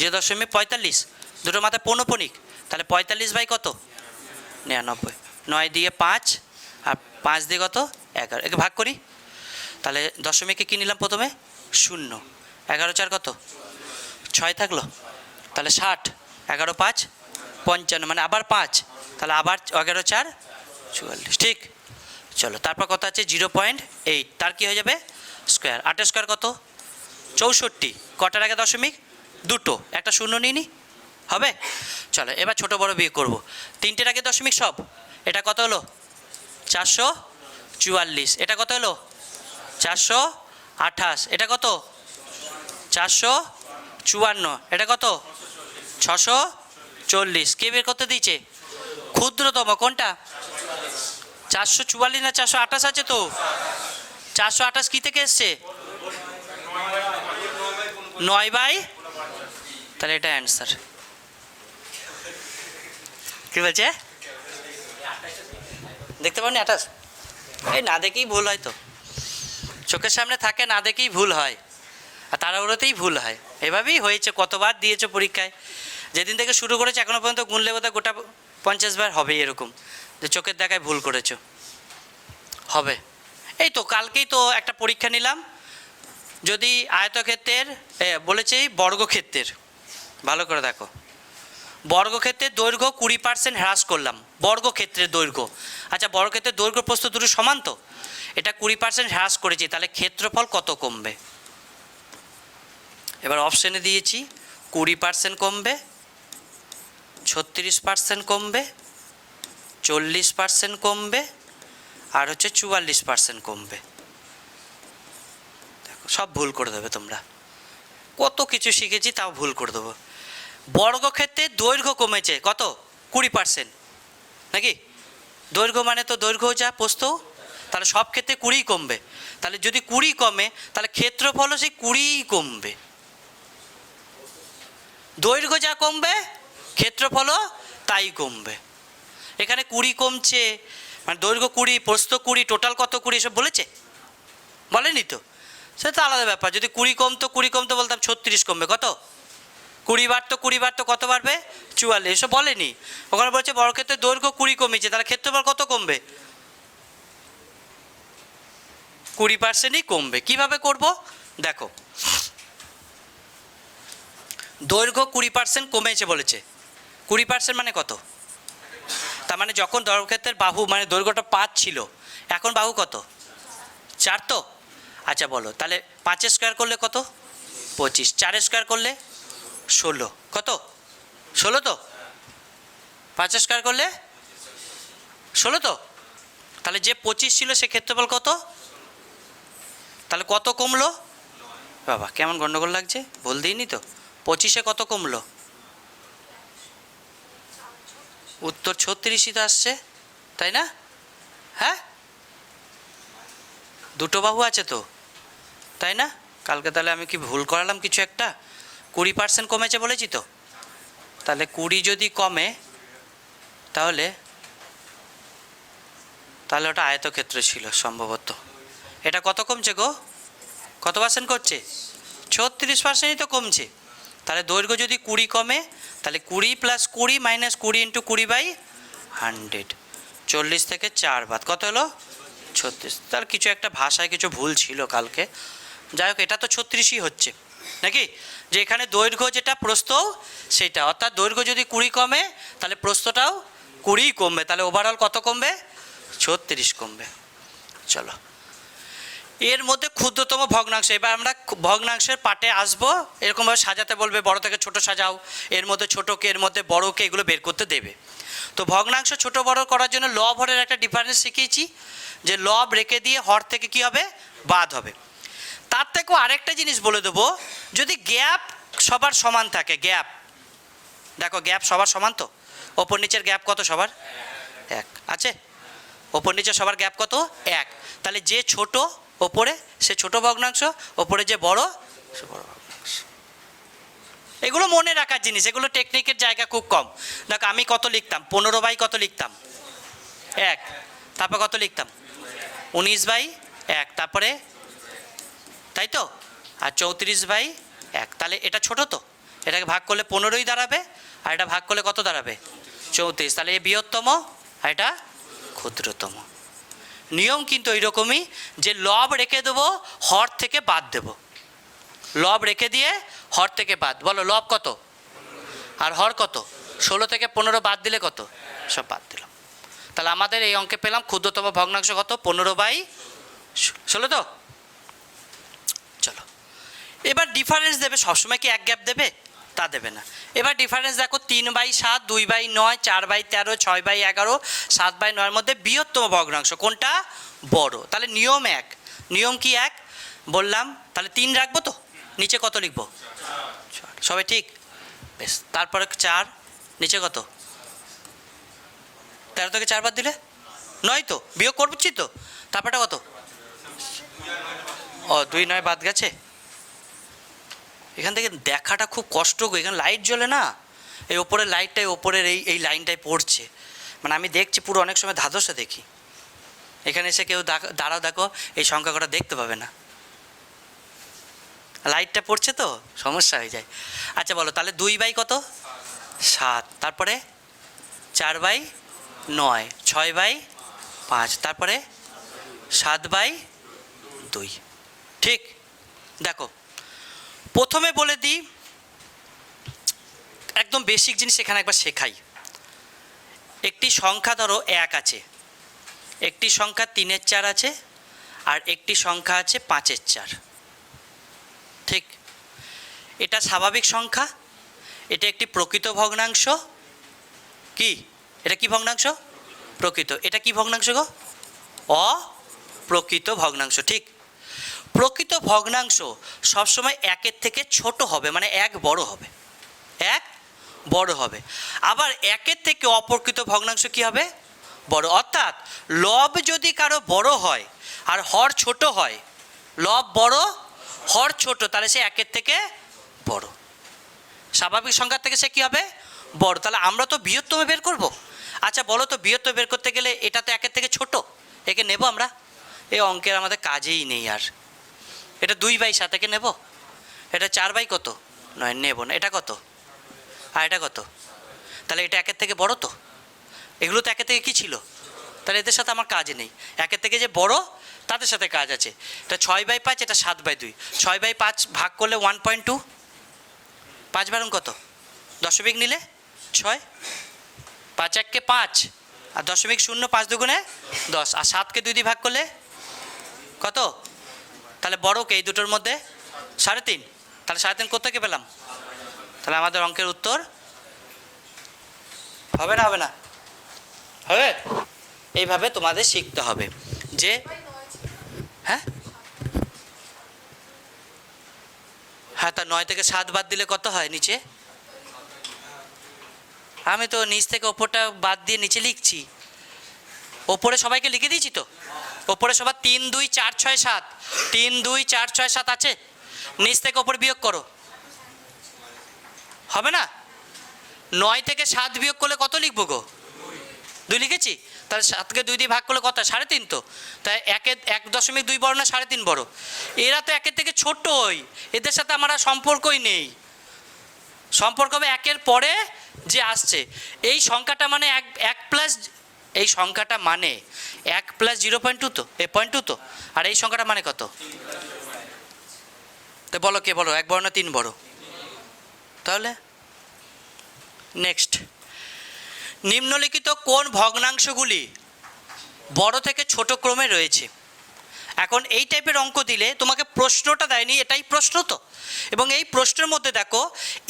0.45, দুটোর মাথায় পৌনঃপুনিক, তাহলে 45 কত? 99। 9 দিয়ে 5 আর 5 দিয়ে কত? 11, একে ভাগ করি। তাহলে দশমিকে কী নিলাম? প্রথমে 0, 11 4 কত? 6 থাকলো, তাহলে 60, 11 5 55, মানে আবার 5, তাহলে আবার 11 4 44। ঠিক, চলো তারপর কত আছে? 0.8, তার কি হয়ে যাবে? স্কোয়ার। 8 স্কোয়ার কত? 64। কটার আগে দশমিক? দুটো, একটা 0 নিয়ে নি, হবে? চলো এবার ছোটো বড় বিয়ে করবো। 3টের আগে দশমিক সব। এটা কত হলো? 444। এটা কত হলো? 428। এটা কত? 454। এটা কত? 640। কে বের করতে দিয়েছে? ক্ষুদ্রতম কোনটা? 444 না 428 আছে তো? 428 কী থেকে এসছে? 9 তাহলে এটা অ্যান্সার। কী বলছে? দেখতে পাওনি 28? এই না দেখেই ভুল হয় তো, চোখের সামনে থাকে না দেখেই ভুল হয়, আর তাড়াহুড়োতেই ভুল হয়। এভাবেই হয়েছে, কতবার দিয়েছো পরীক্ষায়, যেদিন থেকে শুরু করেছে এখনও পর্যন্ত গুনলে বোধহয় গোটা 50 বার হবে এরকম, যে চোখের দেখায় ভুল করেছো। হবে। এই তো কালকেই তো একটা পরীক্ষা নিলাম, যদি আয়তক্ষেত্রের বলেছে বর্গক্ষেত্রের, ভালো করে দেখো, বর্গক্ষেত্রের দৈর্ঘ্য 20% হ্রাস করলাম, বর্গক্ষেত্রের দৈর্ঘ্য। আচ্ছা, বর্গক্ষেত্রের দৈর্ঘ্য প্রস্থ দুটো সমান তো, এটা 20% হ্রাস করেছি, তাহলে ক্ষেত্রফল কত কমবে? এবার অপশানে দিয়েছি 20% কমবে, 36% কমবে, 40% কমবে, আর হচ্ছে 44% কমবে। দেখো সব ভুল করে দেবে তোমরা, কত কিছু শিখেছি তাও ভুল করে দেবো। বর্গক্ষেত্রের দৈর্ঘ্য কমেছে কত? 20%, নাকি? দৈর্ঘ্য মানে তো দৈর্ঘ্য যা প্রস্থ, তাহলে সব ক্ষেত্রে 20 কমবে। তাহলে যদি 20 কমে তাহলে ক্ষেত্রফলও সেই 20 কমবে। দৈর্ঘ্য যা কমবে ক্ষেত্রফলও তাই কমবে। এখানে 20 কমছে মানে দৈর্ঘ্য 20, প্রস্থ 20, টোটাল কত 20 এসব বলেছে? বলেনি তো, সেটা তো আলাদা ব্যাপার। যদি 20 কমতো বলতাম 36 কমবে। কত? 20 বাড়তো, 20 বাড়তো, কত বাড়বে? 44। এসব বলেনি। ওখানে বলছে বর্গক্ষেত্রের দৈর্ঘ্য 20 কমেছে, তাহলে ক্ষেত্রফল কত কমবে? 20%ই কমবে। কিভাবে করব দেখো, দৈর্ঘ্য 20% কমেছে বলেছে, 20% মানে কত? তার মানে যখন বর্গক্ষেত্রের বাহু মানে দৈর্ঘ্যটা 5 ছিল, এখন বাহু কত? 4 তো। আচ্ছা বলো, তাহলে 5 স্কোয়ার করলে কত? 25। 4 স্কোয়ার করলে 16। কত? 16 তো। 5 স্কোয়ার করলে 16 তো। তাহলে যে 25 ছিল সে ক্ষেত্রফল কত? তাহলে কত কমলো? বাবা কেমন গন্ডগোল লাগছে, বল দিইনি তো। 25-এ কত কমলো? উত্তর 36ই তো আসছে, তাই না? হ্যাঁ, দুটো বাহু আছে তো, তাই না? কালকে তাহলে আমি কি ভুল করালাম কিছু একটা? 20% কমেছে বলেছি তো, তাহলে 20 যদি কমে তাহলে ওটা আয়তক্ষেত্র ছিল সম্ভবত। এটা কত কমছে গো? কত পার্সেন্ট করছে? 36%ই তো কমছে। তাহলে দৈর্ঘ্য যদি 20 কমে তাহলে 20 + 20 - 20 × 20/100, 40 থেকে 4 বাদ, কত হলো? 36। তার কিছু একটা ভাষায় কিছু ভুল ছিল কালকে, যাই হোক এটা তো 36ই হচ্ছে, নাকি? যে এখানে দৈর্ঘ্য যেটা প্রস্থ সেটা, অর্থাৎ দৈর্ঘ্য যদি 20 কমে তাহলে প্রস্থটাও 20 কমবে, তাহলে ওভারঅল কত কমবে? 36 কমবে। চলো, এর মধ্যে ক্ষুদ্রতম ভগ্নাংশ, এবার আমরা ভগ্নাংশের পার্টে আসবো। এরকমভাবে সাজাতে বলবে, বড় থেকে ছোট সাজাও, এর মধ্যে ছোটোকে, এর মধ্যে বড়কে, এগুলো বের করতে দেবে। তো ভগ্নাংশ ছোট বড় করার জন্য লব হরের একটা ডিফারেন্স শিখিয়েছি, যে লব রেখে দিয়ে হর থেকে কি হবে? বাদ হবে। তার থেকেও আরেকটা জিনিস বলে দেবো, যদি গ্যাপ সবার সমান থাকে, গ্যাপ দেখো গ্যাপ সবার সমান তো, ওপর নিচের গ্যাপ কত সবার? 1 আছে। ওপর নিচে সবার গ্যাপ কত? 1। তাহলে যে ছোট ওপরে সে ছোট ভগ্নাংশ, ওপরে যে বড় সে বড় ভগ্নাংশ। এগুলো মনে রাখার জিনিস, এগুলো টেকনিকের জায়গা খুব কম। দেখো আমি কত লিখতাম? 15 কত লিখতাম? 1। তারপর কত লিখতাম? 19/1। তারপরে তাই তো, আর 34/1। তাহলে এটা ছোট তো, এটাকে ভাগ করলে 15ই দাঁড়াবে, আর এটা ভাগ করলে কত দাঁড়াবে? 34। তাহলে এ বৃহত্তম আর এটা ক্ষুদ্রতম। নিয়ম কিন্তু এইরকমই, যে লব রেখে দেবো, হর থেকে বাদ দেব। লব রেখে দিয়ে হর থেকে বাদ। বলো লব কত আর হর কত? 16 থেকে 15 বাদ দিলে কত? সব বাদ দিলাম। তাহলে আমাদের এই অঙ্কে পেলাম ক্ষুদ্রতম ভগ্নাংশ কত? 15/16 তো। চলো, এবার ডিফারেন্স দেবে। সবসময় কি এক গ্যাপ দেবে? তা দেবে না। এবার ডিফারেন্স দেখো, 3/7, 2/9, 4/13, 6/11, 7/9 মধ্যে বৃহত্তম ভগ্নাংশ কোনটা? বড়। তাহলে নিয়ম এক। নিয়ম কি এক বললাম? তাহলে 3 রাখবো তো, নিচে কত লিখবো? 4। সবাই ঠিক? বেশ। তারপরে 4, নিচে কত? 13 থেকে 4 বাদ দিলে 9 তো, বিয়োগ করছি তো। তারপরটা কত? ও 2, 9 বাদ গেছে। এখান থেকে দেখাটা খুব কষ্ট গো, এখানে লাইট জ্বলে না, এই ওপরের লাইটটাই ওপরের এই লাইনটায় পড়ছে, মানে আমি দেখছি পুরো, অনেক সময় ধাদসে দেখি। এখানে এসে কেউ দাঁড়াও, দেখো এই সংখ্যা কটা দেখতে পাবে না, লাইটটা পড়ছে তো সমস্যা হয়ে যায়। আচ্ছা বলো, তাহলে 2 কত? 7। তারপরে 4/9, 6/5, তারপরে 7/2। ঠিক। দেখো প্রথমে বলে দিই, একদম বেসিক জিনিস এখানে একবার শেখাই। একটি সংখ্যা ধরো 1 আছে, একটি সংখ্যা 3-এর 4 আছে, আর একটি সংখ্যা আছে 5-এর 4। ঠিক, এটা স্বাভাবিক সংখ্যা, এটা একটি প্রকৃত ভগ্নাংশ। কি এটা কি ভগ্নাংশ? প্রকৃত। এটা কি ভগ্নাংশ গো? অপ্রকৃত ভগ্নাংশ। ঠিক, প্রকৃত ভগ্নাংশ সবসময় 1-এর থেকে ছোট হবে, মানে 1 বড় হবে, 1 বড় হবে। আবার 1-এর থেকে অপ্রকৃত ভগ্নাংশ কি হবে? বড়। অর্থাৎ লব যদি কারো বড় হয় আর হর ছোট হয়, লব বড় হর ছোট, তাহলে সে 1-এর থেকে বড়। স্বাভাবিক সংখ্যার থেকে সে কী হবে? বড়। তাহলে আমরা তো বৃহত্তম বের করব। আচ্ছা বলো তো, বৃহত্তম বের করতে গেলে এটা তো 1-এর থেকে ছোট, একে নেব আমরা? এই অঙ্কের আমাদের কাজেই নেই আর। এটা 2/7 একে নেব? এটা 4 কত? 9 নেব না। এটা কত? আর এটা কত? তাহলে এটা 1-এর থেকে বড় তো। এগুলো তো 1-এর থেকে কী ছিল? তাহলে এদের সাথে আমার কাজ নেই। 1-এর থেকে যে বড় তাদের সাথে কাজ আছে। এটা 6/5, এটা 7/2। 6/5 ভাগ করলে 1.2, 5 বারং কত? দশমিক নিলে 6, 5-1 5, আর 0.0, 5 2 10, আর 7কে 2 দিয়ে ভাগ করলে কত? তাহলে বড় কে এই দুটোর মধ্যে? 3.5। তাহলে 3.5 কোথেকে পেলাম? তাহলে আমাদের অঙ্কের উত্তর হবে না? হবে না? হবে। এইভাবে তোমাদের শিখতে হবে যে হ্যাঁ হ্যাঁ, তা 9 থেকে 7 বাদ দিলে কত হয় নিচে? আমি তো নিচ থেকে ওপরটা বাদ দিয়ে নিচে লিখছি। ওপরে সবাইকে লিখে দিয়েছি তো। ওপরে সবার 3 2 4 6 7, 3 2 4 6 7 আছে। নিচ থেকে ওপর বিয়োগ করো, হবে না? 9 থেকে 7 বিয়োগ করলে কত লিখবো গো? 2 লিখেছি। তাহলে 7কে 2 দিয়ে ভাগ করলে কত? 3.5 তো। তাই 1.2 বড় না 3.5 বড়? এরা তো 1-এর থেকে ছোটই, এদের সাথে আমার আর সম্পর্কই নেই। সম্পর্ক হবে 1-এর পরে যে আসছে এই সংখ্যাটা, মানে 1 প্লাস, এই সংখ্যাটা মানে 1 প্লাস 0.2 তো, 0.2 তো। আর এই সংখ্যাটা মানে কত? তো বলো, কে বলো, 1 বড় না 3 বড়? তাহলে নেক্সট, নিম্নলিখিত কোন ভগ্নাংশগুলি বড় থেকে ছোট ক্রমে রয়েছে? এখন এই টাইপের অঙ্ক দিলে তোমাকে প্রশ্নটা দেয়নি, এটাই প্রশ্ন তো। এবং এই প্রশ্নের মধ্যে দেখো,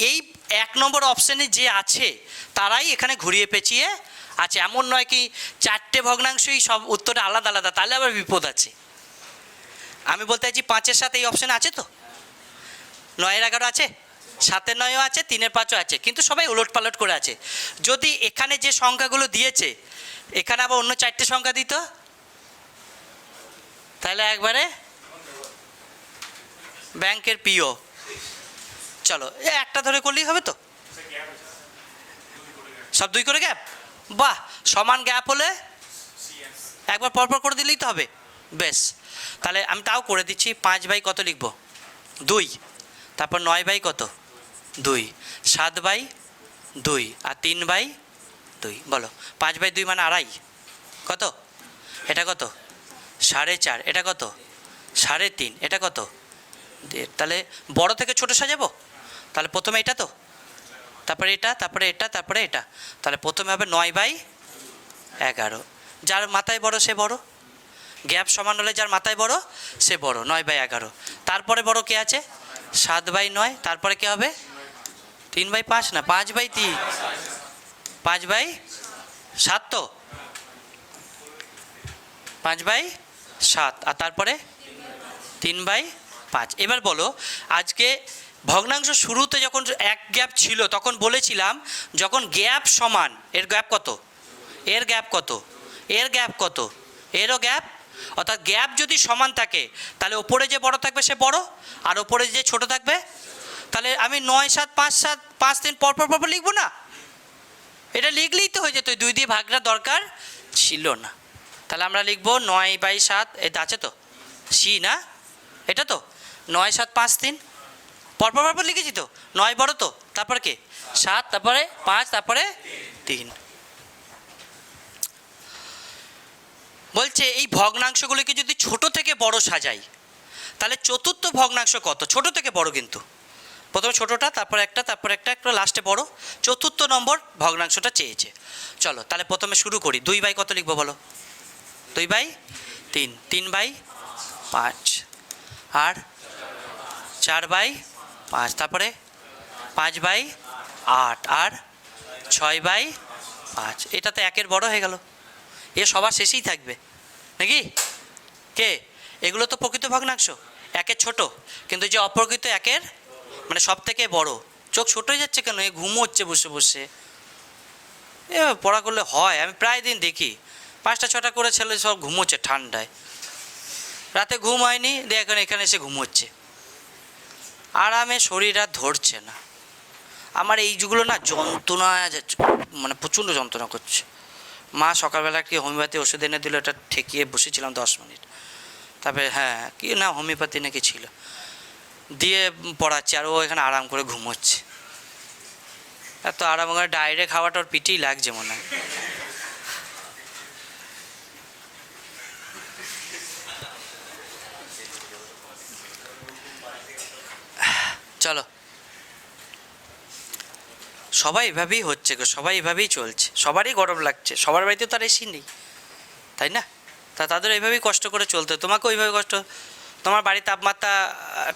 এই 1 নম্বর অপশানে যে আছে তারাই এখানে ঘুরিয়ে পেঁচিয়ে আছে। এমন নয় কি 4টে ভগ্নাংশই সব উত্তরে আলাদা আলাদা, তাহলে আবার বিপদ আছে। আমি বলতে চাইছি 5-এর 7 এই অপশানে আছে তো, 9-এর 11 আছে, 7-এর 9ও আছে, 3-এর 5ও আছে, কিন্তু সবাই উলট পালট করে আছে। যদি এখানে যে সংখ্যাগুলো দিয়েছে এখানে আবার অন্য 4টে সংখ্যা দিত, তাহলে একবারে ব্যাংকের পিও। চলো একটা ধরে করলেই হবে তো, সব 2 করে গ্যাপ। বাহ, সমান গ্যাপ হলে একবার পরপর করে দিলেই তো হবে। বেশ, তাহলে আমি তাও করে দিচ্ছি। 5 কত লিখব? 2। তারপর 9 কত? 2, 7/2, আর 3/2। বলো 5/2 মানে 2.5, কত? এটা কত? 4.5। এটা কত? 3.5। এটা কত? 1.5। তাহলে বড় থেকে ছোট সাজাবো। তাহলে প্রথমে এটা তো, তারপরে এটা, তারপরে এটা, তারপরে এটা। তাহলে প্রথমে হবে 9/11। যার মাথায় বড় সে বড়, গ্যাপ সমান হলে যার মাথায় বড় সে বড়। 9/11। তারপরে বড় কে আছে? 7/9। তারপরে কে হবে? 3/5 না 5/3, 5/7 তো, 5/7। আর তারপরে 3/5। এবার বলো, আজকে ভগ্নাংশ শুরুতে যখন 1 গ্যাপ ছিল তখন বলেছিলাম যখন গ্যাপ সমান, এর গ্যাপ কত, এর গ্যাপ কত, এর গ্যাপ কত, এরও গ্যাপ। অর্থাৎ গ্যাপ যদি সমান থাকে তাহলে ওপরে যে বড় থাকবে সে বড়, আর ওপরে যে ছোট থাকবে। তাহলে আমি 9 7 5 7 5 3 পরপর লিখবো না? এটা লিখলেই তো হয়ে যেত, 2 দিয়ে ভাগটা দরকার ছিল না। তাহলে আমরা লিখবো 9/7। এটা আছে তো সি না, এটা তো 9 7 5 3 পরপর লিখেছি তো। 9 বড় তো, তারপর কে? 7, তারপরে 5, তারপরে 3। বলছে এই ভগ্নাংশগুলিকে যদি ছোট থেকে বড় সাজাই তাহলে চতুর্থ ভগ্নাংশ কত? ছোট থেকে বড় কিন্তু প্রথমে ছোটোটা, তারপর একটা একটু লাস্টে বড়। চতুর্থ নম্বর ভগ্নাংশটা চেয়েছে। চলো তাহলে প্রথমে শুরু করি। 2/, কত লিখবো বলো? 2/3, 3/5, আর 4/5, তারপরে 5/8, আর 6/5। এটা তো একের বড় হয়ে গেল, এ সবার শেষেই থাকবে নাকি? কে? এগুলো তো প্রকৃত ভগ্নাংশ, একের ছোট, কিন্তু যে অপ্রকৃত একের মানে সব থেকে বড়। চোখ ছোট হয়ে যাচ্ছে কেন? এ ঘুমোচ্ছে বসে বসে। এ পড়া করলে হয়? আমি প্রায় দিন দেখি 5টা 6টা করে ছেলে সব ঘুমোচ্ছে ঠান্ডায়, রাতে ঘুম হয়নি, দিয়ে এখন এখানে এসে ঘুমোচ্ছে। আরামে শরীর আর ধরছে না। আমার এইগুলো না যন্ত্রণা যাচ্ছে, মানে প্রচণ্ড যন্ত্রণা করছে। মা সকালবেলা কি হোমিওপ্যাথি ওষুধ এনে দিল, এটা ঠেকিয়ে বসেছিলাম 10 মিনিট। তারপরে হ্যাঁ কি না হোমিওপ্যাথি নাকি ছিল, দিয়ে পড়াচ্ছে, আর ও এখানে আরাম করে ঘুমোচ্ছে। এত আরাম করে ডাইরেক্ট খাওয়াটা ওর পিঠেই লাগছে মনে হয়। চলো, সবাই এভাবেই হচ্ছে গো, সবাই এভাবেই চলছে, সবারই গরম লাগছে, সবার বাড়িতে তো আর এসি নেই, তাই না? তাদের এইভাবেই কষ্ট করে চলতে, তোমাকেও ওইভাবে কষ্ট। তোমার বাড়ির তাপমাত্রা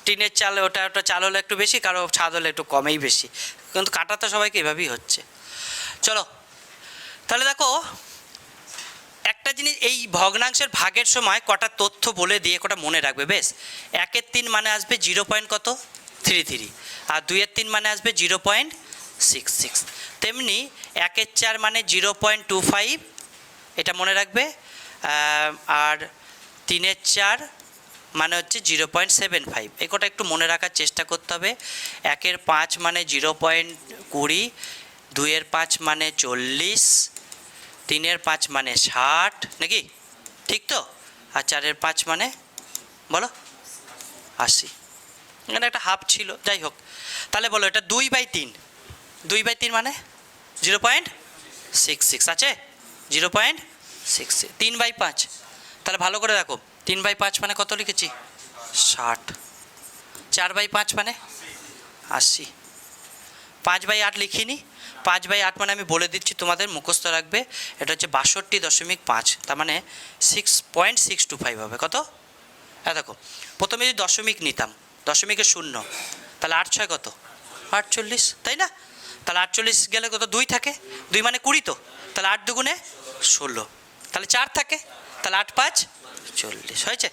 টিনের চাল, ওটা চাল হলে একটু বেশি, কারো ছাদ হলে একটু কমেই বেশি, কিন্তু কাটা তো সবাইকে এভাবেই হচ্ছে। চলো তাহলে দেখো একটা জিনিস, এই ভগ্নাংশের ভাগের সময় কটা তথ্য বলে দিয়ে কটা মনে রাখবে বেশ। 1/3 মানে আসবে 0.33, আর 2/3 মানে আসবে 0.66। তেমনি 1/4 মানে 0.25, এটা মনে রাখবে। আর 3/4 মানে হচ্ছে 0.75, এই কটা একটু মনে রাখার চেষ্টা করতে হবে। 1/5 মানে 0.20, 2/5 মানে 40, 3/5 মানে 60, নাকি? ঠিক তো? আর 4/5 মানে বলো 80। এখানে একটা হাফ ছিল, যাই হোক। তাহলে বলো এটা 2/3, 2/3 মানে 0.66 আছে, 0.66। 3/5, তাহলে ভালো করে দেখো, 3/5 মানে কত লিখেছি? 60। 4/5 মানে 80। 5/8 লিখিনি। 5/8 মানে আমি বলে দিচ্ছি, তোমাদের মুখস্থ রাখবে, এটা হচ্ছে 62.5, তার মানে 6.625 হবে। কত? হ্যাঁ দেখো, প্রথমে যদি দশমিক নিতাম, দশমিকের 0, তাহলে 8 6 কত? 48, তাই না? তাহলে 48 গেলে কত? 2 থাকে, 2 মানে 20 তো, তাহলে 8 2 16, তাহলে 4 থাকে, তাহলে 8 5 40 হয়েছে।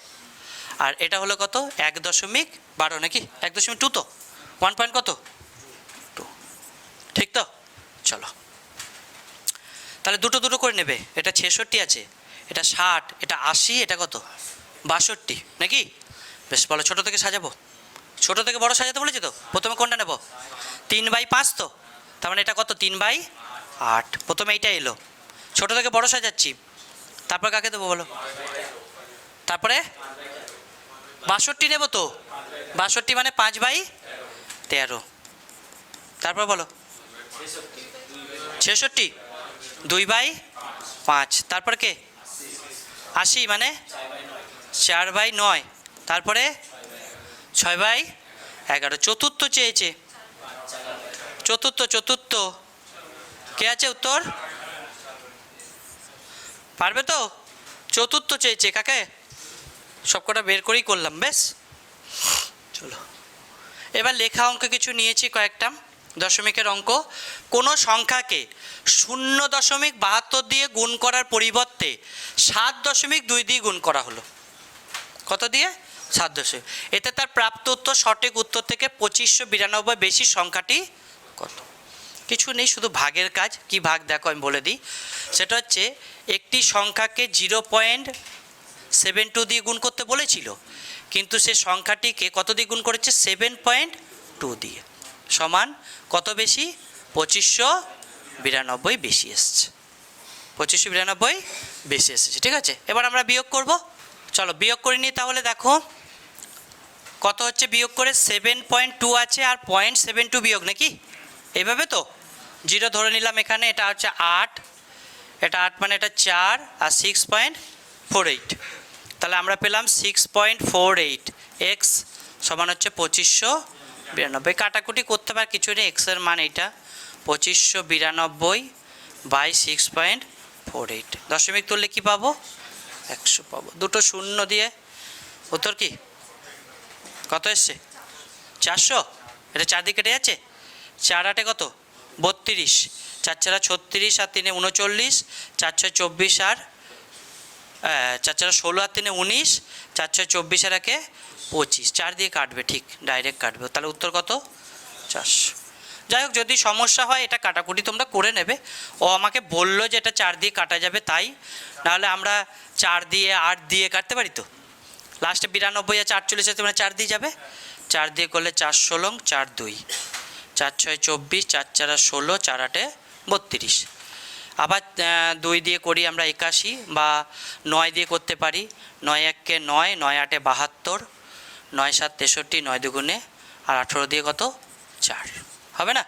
আর এটা হলো কত? 1.12 নাকি? 1.2 তো, 1 পয়েন্ট কত? 2, ঠিক তো? চলো তাহলে দুটো করে নেবে। এটা 66 আছে, এটা 60, এটা 80, এটা কত? 62, নাকি? বেশ, বলো ছোটো থেকে সাজাবো, ছোটো থেকে বড় সাজাতে বলেছি তো। প্রথমে কোনটা নেব? 3/5 তো, তার মানে এটা কত? 3/8। প্রথমে এইটা এলো, ছোটো থেকে বড় সাজাচ্ছি, তারপর কাকে দেবো বলো? তারপরে 62 নেব তো, 62 মানে 5/13, তারপর বলো 66, 2/5, তারপর কে? 80 মানে 4/9, তারপরে 6/11। চতুর্থ চেয়েছে, চতুর্থ কে আছে? উত্তর পারবে তো? চতুর্থ চেয়েছে, কাকে? সবকটা বের করেই করলাম। বেশ, চলো এবার লেখা অঙ্ক কিছু নিয়েছি কয়েকটা, দশমিকের অঙ্ক। কোনো সংখ্যাকে 0.72 দিয়ে গুণ করার পরিবর্তে 7.2 দিয়ে গুণ করা হলো। কত দিয়ে? 7. এতে তার প্রাপ্ত উত্তর, সঠিক উত্তর থেকে 2592 বেশি সংখ্যাটি কত? কিছু নেই, শুধু ভাগের কাজ। কি ভাগ দেখো আমি বলে দিই, সেটা হচ্ছে একটি সংখ্যাকে 0.72 দিয়ে গুণ করতে বলেছিল, কিন্তু সে সংখ্যাটিকে কত দিয়ে গুণ করেছে? 7.2 দিয়ে, সমান কত বেশি? 2592 বেশি এসছে, 2592 বেশি এসেছে। ঠিক আছে, এবার আমরা বিয়োগ করব। চলো বিয়োগ করে নিই তাহলে। দেখো কত হচ্ছে বিয়োগ করে? 7.2 আছে আর 0.72 বিয়োগ, নাকি? এইভাবে তো 0 ধরে নিলাম এখানে, এটা হচ্ছে 8, এটা 8 মানে এটা 4, আর 6.48, তাহলে আমরা পেলাম 6.48, x সমান হচ্ছে 92 কাটাকুটি করতে পারে, কিছু নেই। এক্সের মান এইটা 2592 বাই 6.48, দশমিক তুললে কি পাবো? 100 পাবো। দুটো শূন্য দিয়ে উত্তর কি কত এসছে? 400। এটা 4 দিয়ে কেটে যাচ্ছে, 4 8 কত? 32, 4 4 36 আর 3 39, 4 6 24 আর 4 4 16 আর 3 19, 4 6 24 আর 1 25, 4 দিয়ে কাটবে, ঠিক ডাইরেক্ট কাটবে। তাহলে উত্তর কত? 400। যাই হোক, যদি সমস্যা হয় এটা কাটাকুটি তোমরা করে নেবে। ও আমাকে বললো যে এটা 4 দিয়ে কাটা যাবে, তাই নাহলে আমরা 4 দিয়ে 8 দিয়ে কাটতে পারি তো। লাস্টে 92 আর 48 তোমরা 4 দিয়ে যাবে, 4 দিয়ে করলে 4 16 4 2, 4 6 24, 4 4 16, 4 8 32। আবার 2 দিয়ে করি আমরা 81, বা 9 দিয়ে করতে পারি। 9 1 কে 9, 9 8 72, 9 7 63, 9 দুগুণে আর 18 দিয়ে কত? 4। হবে না?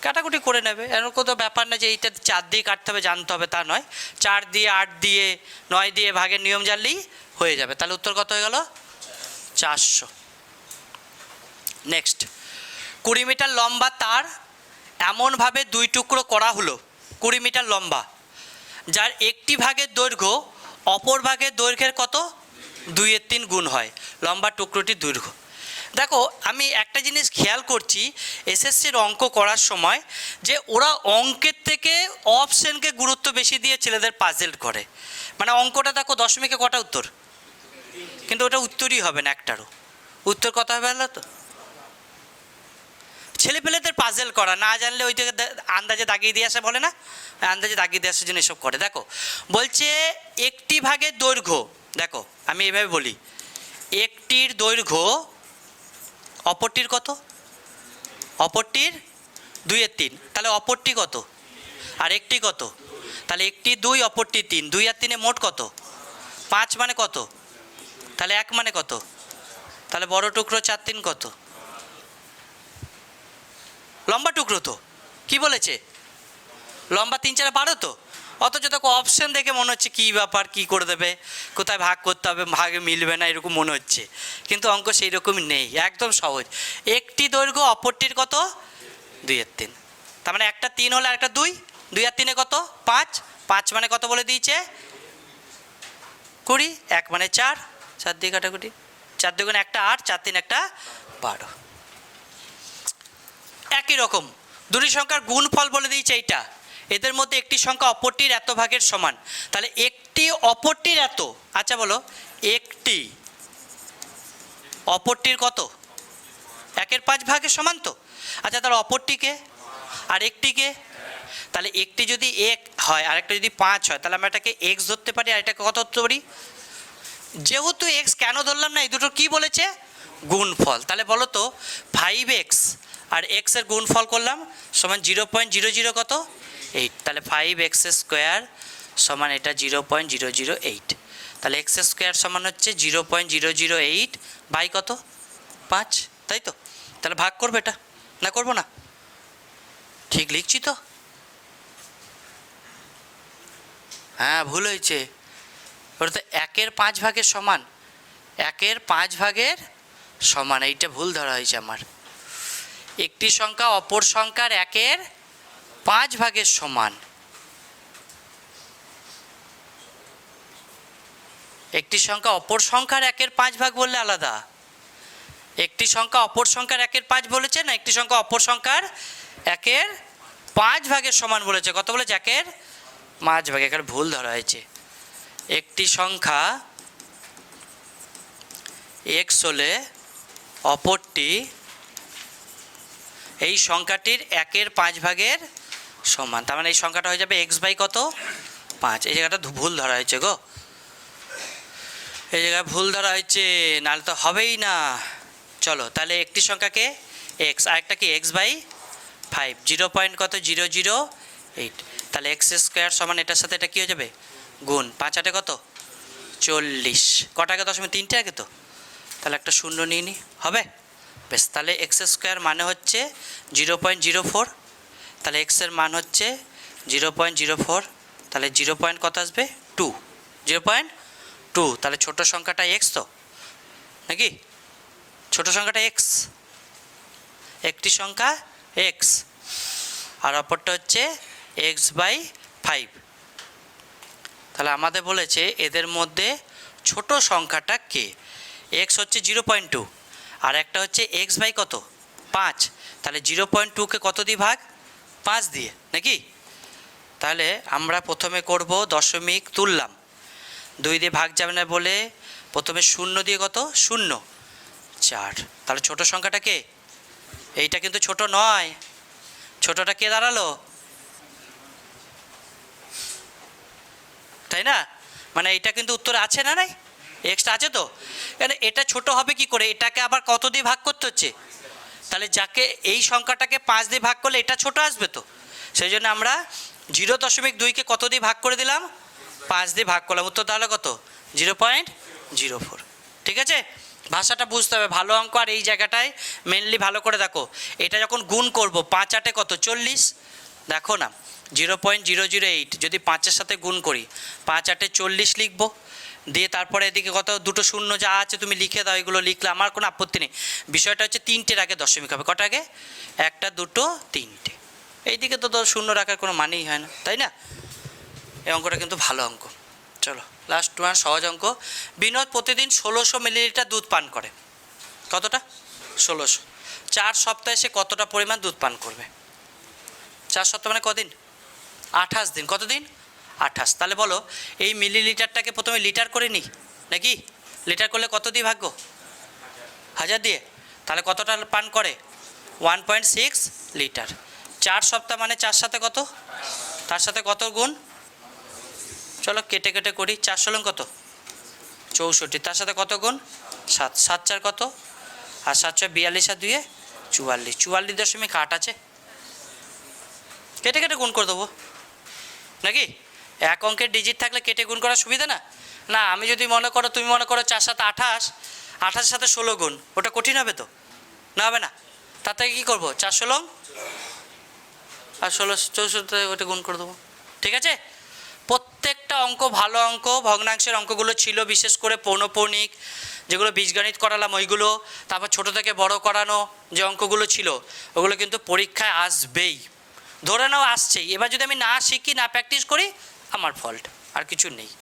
কাটাকুটি করে নেবে, এরকম তো ব্যাপার না যে এইটা 4 দিয়ে কাটতে হবে জানতে হবে, তা নয়। 4 দিয়ে 8 দিয়ে 9 দিয়ে ভাগের নিয়ম জানলেই হয়ে যাবে। তাহলে উত্তর কত হয়ে গেল? 400। নেক্সট, 20 মিটার লম্বা তার এমনভাবে 2 টুকরো করা হলো, 20 মিটার লম্বা, যার একটি ভাগের দৈর্ঘ্য অপর ভাগের দৈর্ঘ্যের কত? 2/3 গুণ হয় লম্বা টুকরোটির দৈর্ঘ্য। দেখো, আমি একটা জিনিস খেয়াল করছি এসএসসির অঙ্ক করার সময়, যে ওরা অঙ্কের থেকে অপশনকে গুরুত্ব বেশি দিয়ে ছেলেদের পাজেল করে। মানে অঙ্কটা দেখো দশমিকে কটা উত্তর, কিন্তু ওটা উত্তরই হবে না একটারও। উত্তর কত হবে বলো তো? ছেলেপেলেদের পাজেল করা, না জানলে ওই থেকে আন্দাজে দাগিয়ে দিয়ে আসে, বলে না, আন্দাজে দাগিয়ে দিয়ে আসার জন্য এসব করে। দেখো বলছে একটি ভাগের দৈর্ঘ্য, দেখো আমি এইভাবে বলি, একটির দৈর্ঘ্য অপরটির কত? অপরটির 2/3, তাহলে অপরটি কত? আর একটি কত? তাহলে একটি 2, অপরটি 3, 2 আর 3 মোট কত? 5 মানে কত? তাহলে 1 মানে কত? তাহলে বড় টুকরো 4 3 কত? লম্বা টুকরো তো কি বলেছে? লম্বা 3 4 12 তো। অথচ দেখো অপশন দেখে মনে হচ্ছে কী ব্যাপার, কী করে দেবে, কোথায় ভাগ করতে হবে, ভাগে মিলবে না, এরকম মনে হচ্ছে। কিন্তু অঙ্ক সেই রকমই নেই, একদম সহজ। একটি দৈর্ঘ্য অপরটির কত? 2/3, তার মানে একটা 3 হলে আরেকটা 2, 2 আর 3 কত? 5, 5 মানে কত বলে দিয়েছে? 20, 1 মানে 4, 4 দিয়ে কাটাকুটি, 4 দুগুণে একটা 8, 4 3 একটা 12। একই রকম দুটি সংখ্যার গুণফল বলে দিয়েছে এইটা, এদের মধ্যে একটি সংখ্যা অপরটির এত ভাগের সমান। তাহলে একটি অপরটির এত, আচ্ছা বলো, একটি অপরটির কত? 1/5 ভাগের সমান তো। আচ্ছা তাহলে অপরটিকে আর একটিকে, তাহলে একটি যদি 1 হয় আর একটা যদি 5 হয়, তাহলে আমরা এটাকে x ধরতে পারি, আর এটাকে কত ধরতে পারি? যেহেতু x কেন ধরলাম না, এই দুটো কি বলেছে? গুণফল। তাহলে বলো তো 5x আর x এর গুণফল করলাম সমান 0.00 কত? 8। তাহলে 5x স্কোয়ার সমান এটা 0.008। তাহলে x স্কোয়ার সমান হচ্ছে 0.008 বাই কত? 5, তাই তো। তাহলে ভাগ করবে এটা, না করবো না? ঠিক লিখছি তো? হ্যাঁ ভুল হয়েছে, ওটা তো 1/5 ভাগের সমান, 1/5 ভাগের সমান, এইটা ভুল ধরা হয়েছে আমার। একটি সংখ্যা অপর সংখ্যার 1/5 ভাগের সমান। একটি সংখ্যা অপর সংখ্যার 1/5 ভাগ বললে আলাদা, একটি সংখ্যা অপর সংখ্যার 1/5 বলেছে না, একটি সংখ্যা অপর সংখ্যার 1/5 ভাগের সমান বলেছে। কত বলেছে? 1/5 ভাগ, এখানে ভুল ধরা হয়েছে। একটি সংখ্যা x হলে অপরটি এই সংখ্যাটির 1/5 ভাগের সমান, তার মানে এই সংখ্যাটা হয়ে যাবে x বাই কত? 5। এই জায়গাটা ভুল ধরা হয়েছে গো, এই জায়গায় ভুল ধরা হয়েছে, নাহলে তো হবেই না। চলো তাহলে একটি সংখ্যাকে x, আরেকটা কি x বাই 5, 0.008। তাহলে x স্কোয়ার সমান এটার সাথে এটা কী হয়ে যাবে? গুণ। 5 8 কত? 40। কটাকে দশমিক 3টে আগে তো, তাহলে একটা শূন্য নিয়ে নিই, হবে? বেশ, তাহলে x স্কোয়ার মানে হচ্ছে 0.04, তাহলে x এর মান হচ্ছে 0.04, তাহলে 0. কত আসবে? 2, 0.2। তাহলে ছোটো সংখ্যাটা x তো নাকি? ছোটো সংখ্যাটা x, একটি সংখ্যা এক্স আর অপরটা হচ্ছে এক্স বাই 5। তাহলে আমাদের বলেছে এদের মধ্যে ছোট সংখ্যাটা কে? এক্স হচ্ছে 0.2 আর একটা হচ্ছে এক্স বাই কত 5। তাহলে 0.2কে কত দিয়ে ভাগ? 5 দিয়ে, নাকি? তাহলে আমরা প্রথমে করব দশমিক তুললাম, 2 দিয়ে ভাগ যাবে না বলে প্রথমে 0 দিয়ে কত 0 4। তাহলে ছোট সংখ্যাটা কে? এইটা কিন্তু ছোট নয়, ছোটটা কে দাঁড়ালো? তাই না? মানে এইটা কিন্তু উত্তরে আছে না? নাই এক্সটা আছে তো, কারণ এটা ছোট হবে কি করে? এটাকে আবার কত দিয়ে ভাগ করতে হচ্ছে? তাহলে যাকে এই সংখ্যাটাকে 5 দিয়ে ভাগ করলে এটা ছোট আসবে তো, সেই জন্য আমরা 0.2কে কত দিয়ে ভাগ করে দিলাম? 5 দিয়ে ভাগ করলাম, উত্তর তাহলে কত? 0.04। ঠিক আছে, ভাষাটা বুঝতে হবে, ভালো অঙ্ক। আর এই জায়গাটায় মেনলি ভালো করে দেখো, এটা যখন গুণ করব 5 8 কত 40, দেখো না 0.008 যদি 5-এর সাথে গুণ করি 5 8 40 লিখবো, দিয়ে তারপরে এদিকে কত দুটো শূন্য যা আছে তুমি লিখে দাও, এগুলো লিখলে আমার কোনো আপত্তি নেই। বিষয়টা হচ্ছে 3টের আগে দশমিক হবে, কটা আগে? 1 2 3টে। এইদিকে তো শূন্য রাখার কোনো মানেই হয় না, তাই না? এই অঙ্কটা কিন্তু ভালো অঙ্ক। চলো লাস্ট ওয়ান, সহজ অঙ্ক। বিনোদ প্রতিদিন 1600 মিলিলিটার দুধ পান করে। কতটা? 1600। 4 সপ্তাহে সে কতটা পরিমাণ দুধ পান করবে? 4 সপ্তাহ মানে কদিন? 28 দিন। কতদিন? 28। তাহলে বলো এই মিলিলিটারটাকে প্রথমে লিটার করে নিই, নাকি? লিটার করলে কত দিয়ে ভাগ্য? 1000 দিয়ে। তাহলে কতটা পান করে? 1.6 লিটার। 4 সপ্তাহ মানে 4 সাথে কত? তার সাথে কত গুণ? চলো কেটে কেটে করি। 4 ষোলং কত? 64। তার সাথে কত গুণ? 7। 7 4 কত? আর 7 6 42 আর 2 44। 44.8 আছে, কেটে কেটে গুণ করে দেবো, নাকি? এক অঙ্কের ডিজিট থাকলে কেটে গুণ করার সুবিধা না? না, আমি যদি মনে করো, তুমি মনে করো 4 7 28, 28-এর সাথে 16 গুণ, ওটা কঠিন হবে তো? না হবে না? তার থেকে কী করবো? 4 16 আর 16 64 ওটা গুণ করে দেবো। ঠিক আছে, প্রত্যেকটা অঙ্ক ভালো অঙ্ক। ভগ্নাংশের অঙ্কগুলো ছিল, বিশেষ করে পৌনঃপৌনিক যেগুলো বীজগণিত করালাম ওইগুলো, তারপর ছোট থেকে বড় করানো যে অঙ্কগুলো ছিল ওগুলো কিন্তু পরীক্ষায় আসবেই, ধরে নাও আসছেই। এবার যদি আমি না শিখি, না প্র্যাকটিস করি, আমার ফল্ট, আর কিছু নেই।